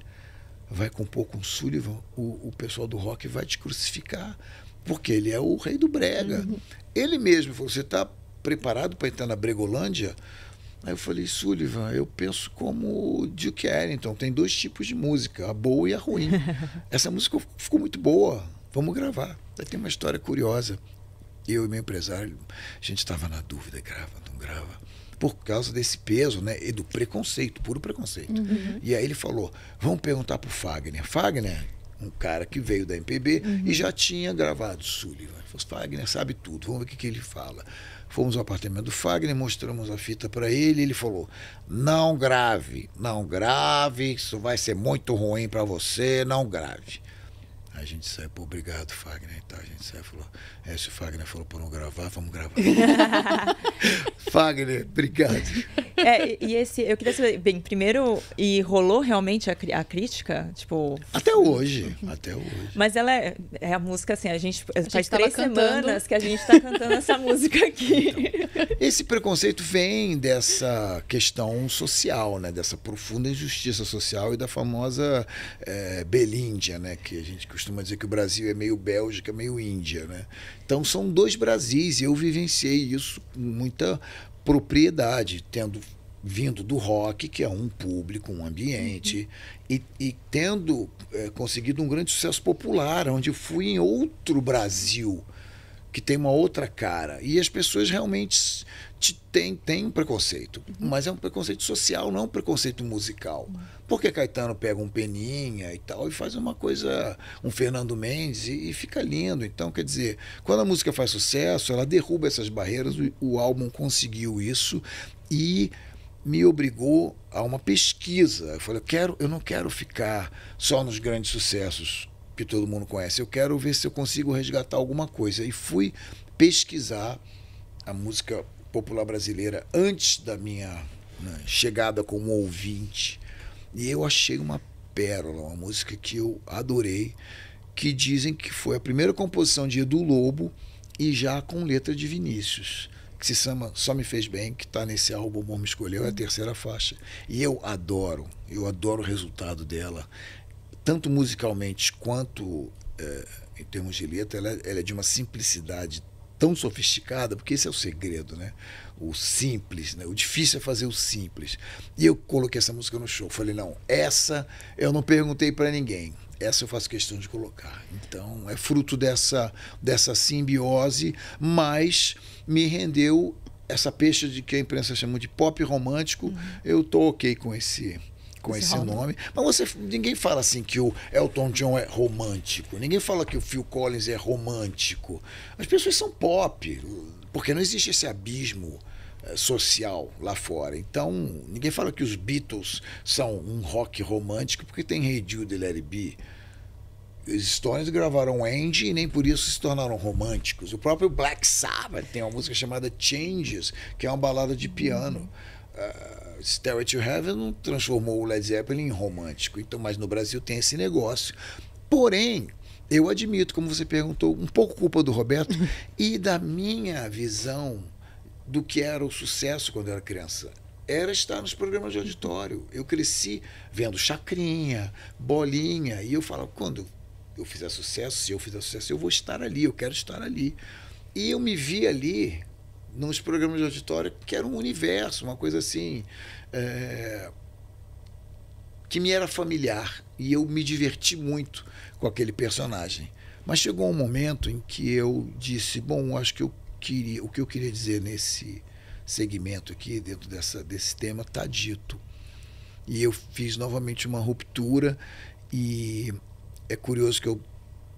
S3: vai compor com Sullivan, o pessoal do rock vai te crucificar, porque ele é o rei do brega. Uhum. Ele mesmo falou, você está preparado para entrar na Bregolândia? Aí eu falei, Sullivan, eu penso como Duke Ellington, tem 2 tipos de música, a boa e a ruim. Essa música ficou muito boa, vamos gravar. Aí tem uma história curiosa. Eu e meu empresário, a gente estava na dúvida, grava, não grava, por causa desse peso, né, e do preconceito, puro preconceito. Uhum. E aí ele falou, vamos perguntar para o Fagner. Fagner, um cara que veio da MPB e já tinha gravado Sullivan. Ele falou, Fagner sabe tudo, vamos ver o que ele fala. Fomos ao apartamento do Fagner, mostramos a fita para ele, ele falou, não grave, isso vai ser muito ruim para você, não grave. A gente sai, pô, obrigado, Fagner, e tal. A gente sai e falou, se o Fagner falou para não gravar, vamos gravar. Fagner, obrigado.
S1: E eu queria saber, bem, primeiro, e rolou realmente a crítica? Tipo...
S3: Até hoje.
S1: Mas ela é a música, assim, a gente faz 3 semanas que a gente está cantando essa música aqui.
S3: Então, esse preconceito vem dessa questão social, né? Dessa profunda injustiça social e da famosa Belíndia, né? Que a gente costuma dizer que o Brasil é meio Bélgica, meio Índia, né? Então são 2 Brasis e eu vivenciei isso com muita propriedade, tendo vindo do rock, que é um público, um ambiente, e tendo conseguido um grande sucesso popular, onde eu fui em outro Brasil, que tem uma outra cara. E as pessoas realmente têm um preconceito, mas é um preconceito social, não um preconceito musical. Porque Caetano pega um Peninha e tal, e faz uma coisa, um Fernando Mendes, e fica lindo. Então, quer dizer, quando a música faz sucesso, ela derruba essas barreiras, o álbum conseguiu isso, e me obrigou a uma pesquisa. Eu falei, eu não quero ficar só nos grandes sucessos que todo mundo conhece, eu quero ver se eu consigo resgatar alguma coisa. E fui pesquisar a música popular brasileira antes da minha chegada como ouvinte. E eu achei uma pérola, uma música que eu adorei, que dizem que foi a primeira composição de Edu Lobo e já com letra de Vinícius, que se chama Só Me Fez Bem, que está nesse álbum Amor Me Escolheu, é a 3ª faixa. E eu adoro o resultado dela, tanto musicalmente quanto em termos de letra. Ela é de uma simplicidade tão sofisticada, porque esse é o segredo, né? O simples, né? O difícil é fazer o simples. E eu coloquei essa música no show. Falei, não, essa eu não perguntei para ninguém. Essa eu faço questão de colocar. Então, é fruto dessa simbiose, mas me rendeu essa peixe de que a imprensa chama de pop romântico. Eu tô ok com esse nome. Mas ninguém fala assim que o Elton John é romântico. Ninguém fala que o Phil Collins é romântico. As pessoas são pop, porque não existe esse abismo social lá fora. Então, ninguém fala que os Beatles são um rock romântico, porque tem Hey Jude e Let It Be. Os Stones gravaram Angie e nem por isso se tornaram românticos. O próprio Black Sabbath tem uma música chamada Changes, que é uma balada de piano. Stairway to Heaven não transformou o Led Zeppelin em romântico. Então, mas no Brasil tem esse negócio. Porém, eu admito, como você perguntou, um pouco culpa do Roberto e da minha visão do que era o sucesso quando eu era criança. era estar nos programas de auditório. Eu cresci vendo Chacrinha, Bolinha, e eu falava, quando eu fizer sucesso, se eu fizer sucesso, eu vou estar ali, eu quero estar ali. E eu me vi ali, nos programas de auditório, que era um universo, uma coisa assim, que me era familiar, e eu me diverti muito com aquele personagem. Mas chegou um momento em que eu disse, bom, acho que o que eu queria dizer nesse segmento aqui, dentro desse tema, está dito. E eu fiz novamente uma ruptura, e é curioso que eu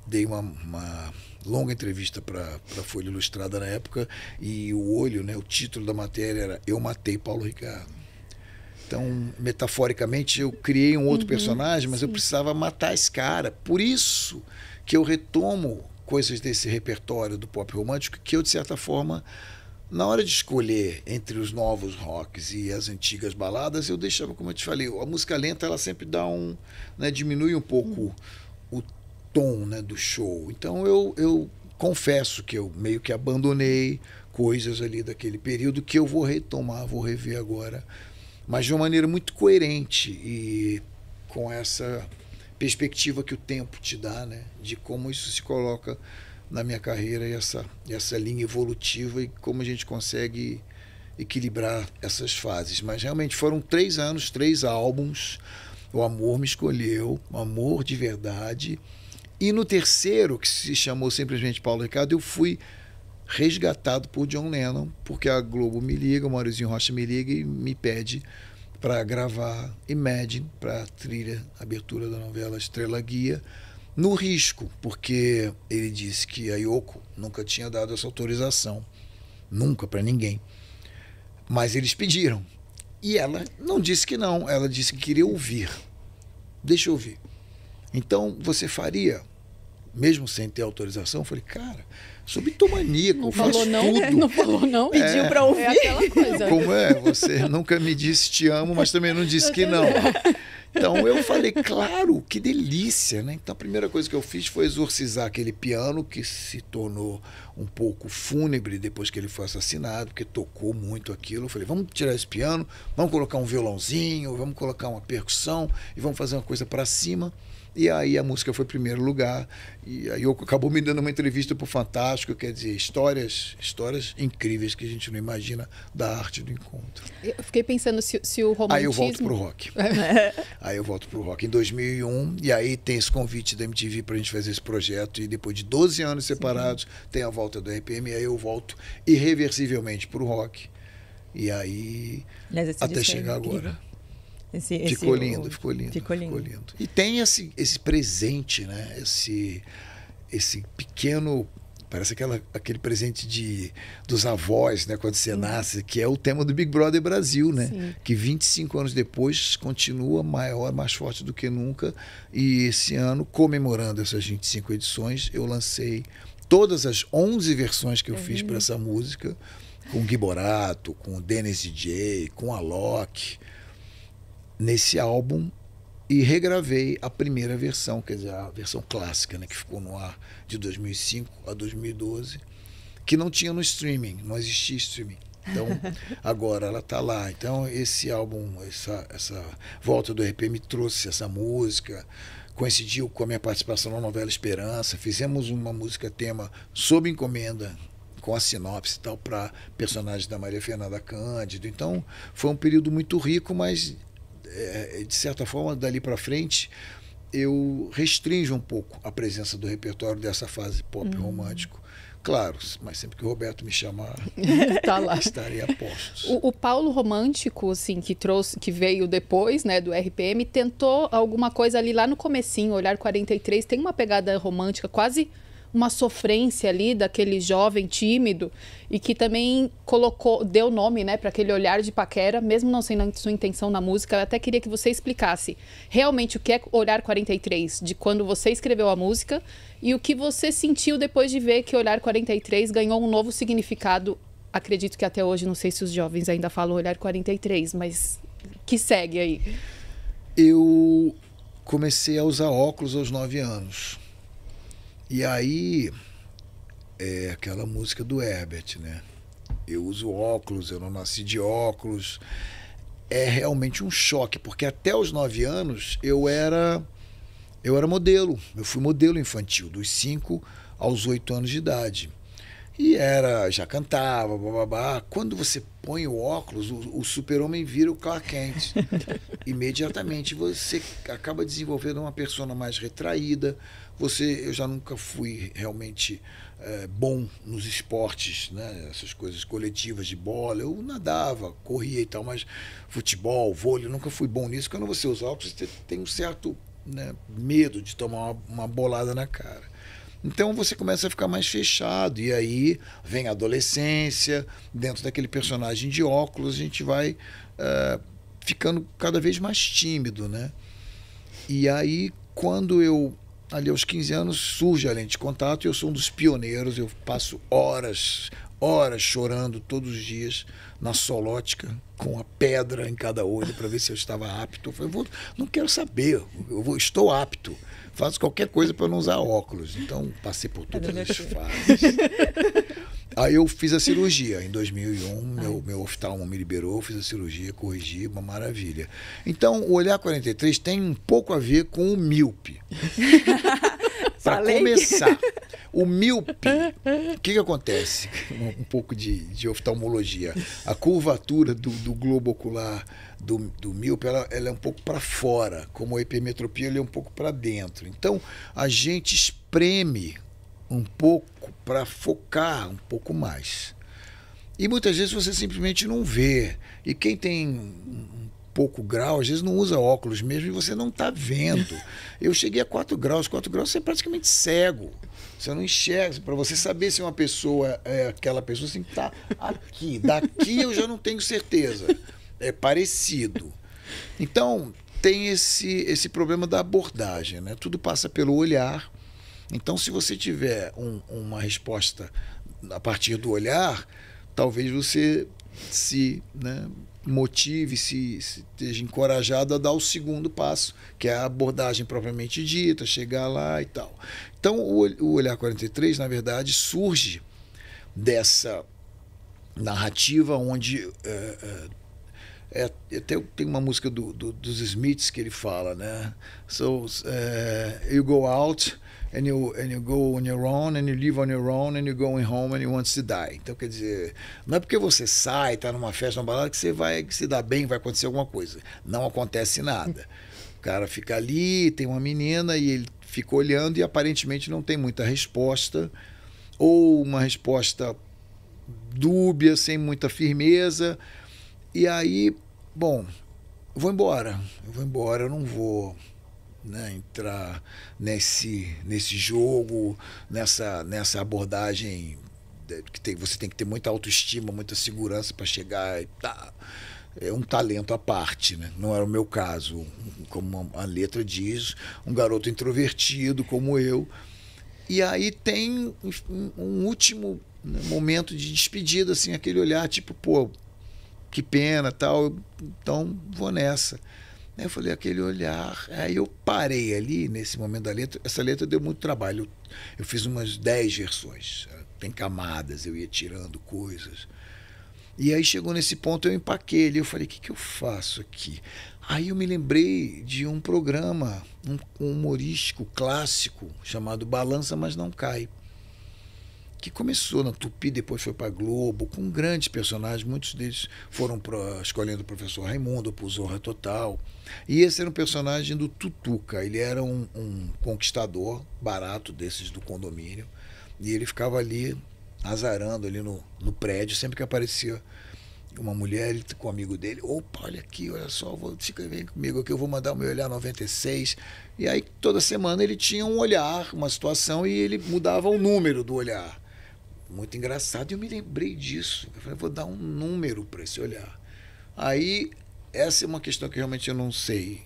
S3: dei uma longa entrevista para a Folha Ilustrada na época, e o título da matéria era Eu Matei Paulo Ricardo. Então, metaforicamente, eu criei um outro personagem, mas eu precisava matar esse cara. Por isso que eu retomo coisas desse repertório do pop romântico, que eu, de certa forma, na hora de escolher entre os novos rocks e as antigas baladas, eu deixava, como eu te falei, a música lenta, ela sempre dá diminui um pouco o tom, né, do show. Então, eu confesso que eu meio que abandonei coisas ali daquele período que eu vou retomar, vou rever agora, mas de uma maneira muito coerente e com essa perspectiva que o tempo te dá, né, de como isso se coloca na minha carreira e essa linha evolutiva, e como a gente consegue equilibrar essas fases. Mas realmente foram 3 anos, 3 álbuns, o amor me escolheu, o amor de verdade, e no terceiro, que se chamou simplesmente Paulo Ricardo, eu fui resgatado por John Lennon, porque a Globo me liga, o Maurizinho Rocha me liga e me pede para gravar Imagine, para a trilha, abertura da novela Estrela Guia, no risco, porque ele disse que a Yoko nunca tinha dado essa autorização, nunca, para ninguém. Mas eles pediram. E ela não disse que não, ela disse que queria ouvir. Deixa eu ouvir. Então, você faria, mesmo sem ter autorização? Eu falei, cara, sou bitomaníaco, eu faço tudo.
S2: Não falou não?
S1: Pediu para ouvir.
S2: É aquela coisa.
S3: Como você nunca me disse te amo, mas também não disse que não. Então eu falei, claro, que delícia, né? Então a primeira coisa que eu fiz foi exorcizar aquele piano que se tornou um pouco fúnebre depois que ele foi assassinado, porque tocou muito aquilo. Eu falei, vamos tirar esse piano, vamos colocar um violãozinho, vamos colocar uma percussão e vamos fazer uma coisa para cima. E aí a música foi em primeiro lugar, e aí eu acabou me dando uma entrevista para o Fantástico, quer dizer, histórias incríveis que a gente não imagina da arte do encontro.
S2: Eu fiquei pensando se o romantismo...
S3: Aí eu volto pro rock. Aí eu volto pro rock em 2001, e aí tem esse convite da MTV para a gente fazer esse projeto, e depois de 12 anos separados, tem a volta do RPM, e aí eu volto irreversivelmente pro rock. E aí, até chegar agora. Ficou lindo. E tem esse presente, né? Esse pequeno, parece aquele presente dos avós, né? Quando você nasce, que é o tema do Big Brother Brasil, né?
S2: Sim.
S3: Que 25 anos depois continua maior, mais forte do que nunca. E esse ano, comemorando essas 25 edições, eu lancei todas as 11 versões que eu fiz para essa música, com o Gui Borato, com o Dennis DJ, com a Loki, nesse álbum, e regravei a primeira versão, quer dizer, a versão clássica, né, que ficou no ar de 2005 a 2012, que não tinha no streaming, não existia streaming. Então, agora ela está lá. Então, esse álbum, essa volta do RPM trouxe essa música, coincidiu com a minha participação na novela Esperança, fizemos uma música tema sob encomenda, com a sinopse e tal, para personagens da Maria Fernanda Cândido. Então, foi um período muito rico, mas de certa forma, dali para frente, eu restringo um pouco a presença do repertório dessa fase pop romântico. Claro, mas sempre que o Roberto me chamar,
S2: tá lá.
S3: Estarei a postos.
S2: O Paulo Romântico, assim, que veio depois, né, do RPM, tentou alguma coisa ali lá no comecinho, Olhar 43, tem uma pegada romântica, quase uma sofrência ali daquele jovem tímido, e que também deu nome, né, para aquele olhar de paquera, mesmo não sendo a sua intenção na música. Eu até queria que você explicasse realmente o que é Olhar 43, de quando você escreveu a música, e o que você sentiu depois de ver que Olhar 43 ganhou um novo significado. Acredito que até hoje, não sei se os jovens ainda falam Olhar 43, mas que segue aí.
S3: Eu comecei a usar óculos aos 9 anos. E aí, é aquela música do Herbert, né? Eu uso óculos, eu não nasci de óculos. é realmente um choque, porque até os 9 anos eu era modelo. Eu fui modelo infantil, dos 5 aos 8 anos de idade. E já cantava, bababá. Quando você põe o óculos, o super-homem vira o Clark Kent. Imediatamente você acaba desenvolvendo uma persona mais retraída. Eu já nunca fui realmente bom nos esportes, né? Essas coisas coletivas de bola. Eu nadava, corria e tal, mas futebol, vôlei, eu nunca fui bom nisso. Quando você usa óculos, você tem um certo, né, medo de tomar uma bolada na cara. Então você começa a ficar mais fechado, e aí vem a adolescência, dentro daquele personagem de óculos, a gente vai ficando cada vez mais tímido, né? E aí, quando ali aos 15 anos, surge a lente de contato, e eu sou um dos pioneiros, eu passo horas chorando todos os dias na solótica, com a pedra em cada olho para ver se eu estava apto. Eu falei, não quero saber, estou apto. Faço qualquer coisa para não usar óculos. Então, passei por todas as fases. Aí eu fiz a cirurgia. Em 2001, meu oftalmo me liberou, fiz a cirurgia, corrigi, uma maravilha. Então, o olhar 43 tem um pouco a ver com o míope. Para começar, o míope, o que acontece? Um pouco de oftalmologia. A curvatura do globo ocular do míope, ela é um pouco para fora, como a hipermetropia, ele é um pouco para dentro. Então, a gente espreme um pouco para focar um pouco mais. E muitas vezes você simplesmente não vê. E quem tem um pouco grau, às vezes não usa óculos mesmo e você não está vendo. Eu cheguei a 4 graus. 4 graus você é praticamente cego. Você não enxerga. Para você saber se uma pessoa é aquela pessoa, você tem que estar aqui. Daqui eu já não tenho certeza. É parecido. Então, tem esse problema da abordagem, né? Tudo passa pelo olhar. Então, se você tiver uma resposta a partir do olhar, talvez você se motive, se esteja encorajado a dar o segundo passo, que é a abordagem propriamente dita, chegar lá e tal. Então, o Olhar 43, na verdade, surge dessa narrativa onde... até tem uma música dos Smiths que ele fala, né? So, you go out and you go on your own, and you live on your own, and you're going home and you want to die. Então, quer dizer, não é porque você sai, está numa festa, numa balada, que você vai se dar bem, vai acontecer alguma coisa. Não acontece nada. O cara fica ali, tem uma menina, e ele fica olhando e aparentemente não tem muita resposta, ou uma resposta dúbia, sem muita firmeza. E aí, bom, eu vou embora, eu não vou, né, entrar nesse jogo, nessa abordagem que você tem que ter muita autoestima, muita segurança para chegar e tá. É um talento à parte, né? Não era o meu caso, como a letra diz, um garoto introvertido como eu. E aí tem um último momento de despedida, assim, aquele olhar tipo, pô, que pena, tal, então vou nessa. Aí eu falei, aquele olhar. Aí eu parei ali, nesse momento da letra. Essa letra deu muito trabalho. Eu fiz umas 10 versões. Tem camadas, eu ia tirando coisas. E aí chegou nesse ponto, eu empaquei ali. Eu falei, o que eu faço aqui? Aí eu me lembrei de um programa, um humorístico clássico, chamado Balança Mas Não Cai, que começou na Tupi, depois foi para a Globo, com grandes personagens. Muitos deles foram para a escolinha do professor Raimundo, para o Zorra Total. E esse era um personagem do Tutuca. Ele era um conquistador barato desses do condomínio. E ele ficava ali, azarando ali no prédio. Sempre que aparecia uma mulher, ele com um amigo dele, opa, olha aqui, olha só, vem comigo aqui, eu vou mandar o meu olhar 96. E aí toda semana ele tinha um olhar, uma situação, e ele mudava o número do olhar. Muito engraçado, e eu me lembrei disso. Eu falei, vou dar um número para esse olhar. Aí, essa é uma questão que realmente eu não sei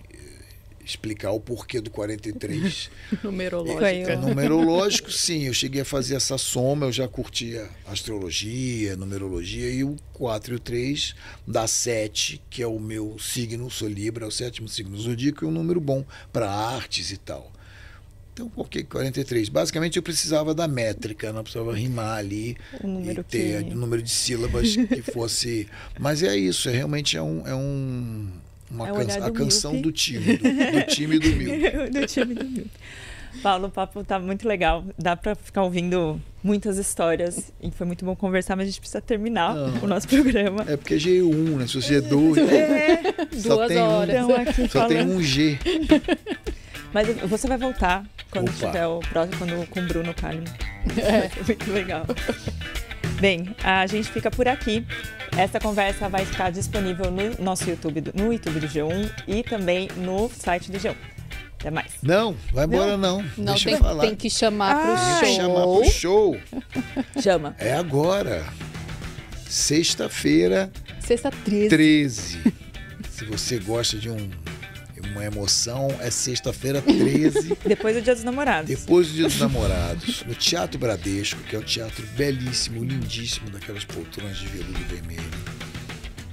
S3: explicar o porquê do 43.
S2: Numerológico.
S3: Numerológico, sim. Eu cheguei a fazer essa soma, eu já curtia astrologia, numerologia, e o 4 e o 3 dá 7, que é o meu signo, sou Libra, é o 7º signo do zodíaco, é um número bom para artes e tal. Então, coloquei 43. Basicamente, eu precisava da métrica, não precisava rimar ali e ter o número de sílabas que fosse... Mas é isso, realmente a canção do tímido, do time do mil.
S1: Do time do mil. Paulo, o papo tá muito legal. Dá para ficar ouvindo muitas histórias e foi muito bom conversar, mas a gente precisa terminar o nosso programa.
S3: É porque é G1, né? Se você é 2, só
S2: 2
S3: tem
S2: horas.
S1: Então, aqui
S3: só tem um G.
S1: Mas você vai voltar quando tiver o próximo, com o Bruno Kalimann. Muito legal. Bem, a gente fica por aqui. Essa conversa vai ficar disponível no nosso YouTube, no YouTube do G1 e também no site do G1. Até mais.
S3: Não, vai embora não. Deixa eu falar.
S2: Tem que chamar pro show.
S3: Tem que chamar pro show.
S1: Chama.
S3: É agora. Sexta-feira.
S2: Sexta
S3: 13. Se você gosta de uma emoção, é sexta-feira 13.
S1: Depois do Dia dos Namorados.
S3: Depois do Dia dos Namorados. No Teatro Bradesco, que é um teatro belíssimo, lindíssimo, daquelas poltronas de veludo vermelho.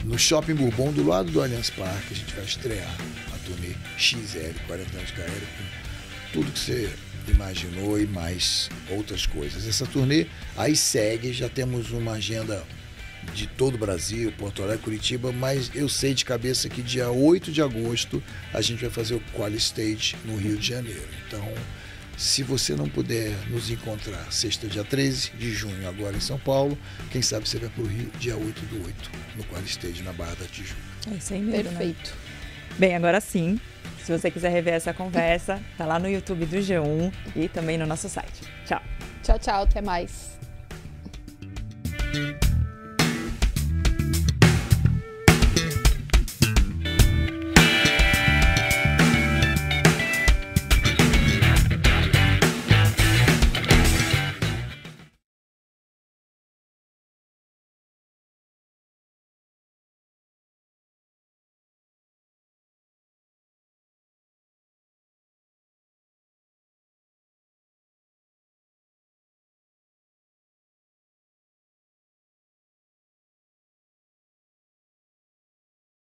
S3: No Shopping Bourbon, do lado do Allianz Parque, a gente vai estrear a turnê XL, 40 anos de carreira, com tudo que você imaginou e mais outras coisas. Essa turnê aí segue, já temos uma agenda de todo o Brasil, Porto Alegre, Curitiba, mas eu sei de cabeça que dia 8 de agosto a gente vai fazer o Quali Stage no Rio de Janeiro. Então, se você não puder nos encontrar sexta, dia 13 de junho, agora em São Paulo, quem sabe você vai para o Rio dia 8/8, no Quali Stage, na Barra da Tijuca.
S1: É isso aí mesmo,
S2: Perfeito.
S1: Né? Bem, agora sim, se você quiser rever essa conversa, tá lá no YouTube do G1 e também no nosso site. Tchau.
S2: Tchau, tchau. Até mais.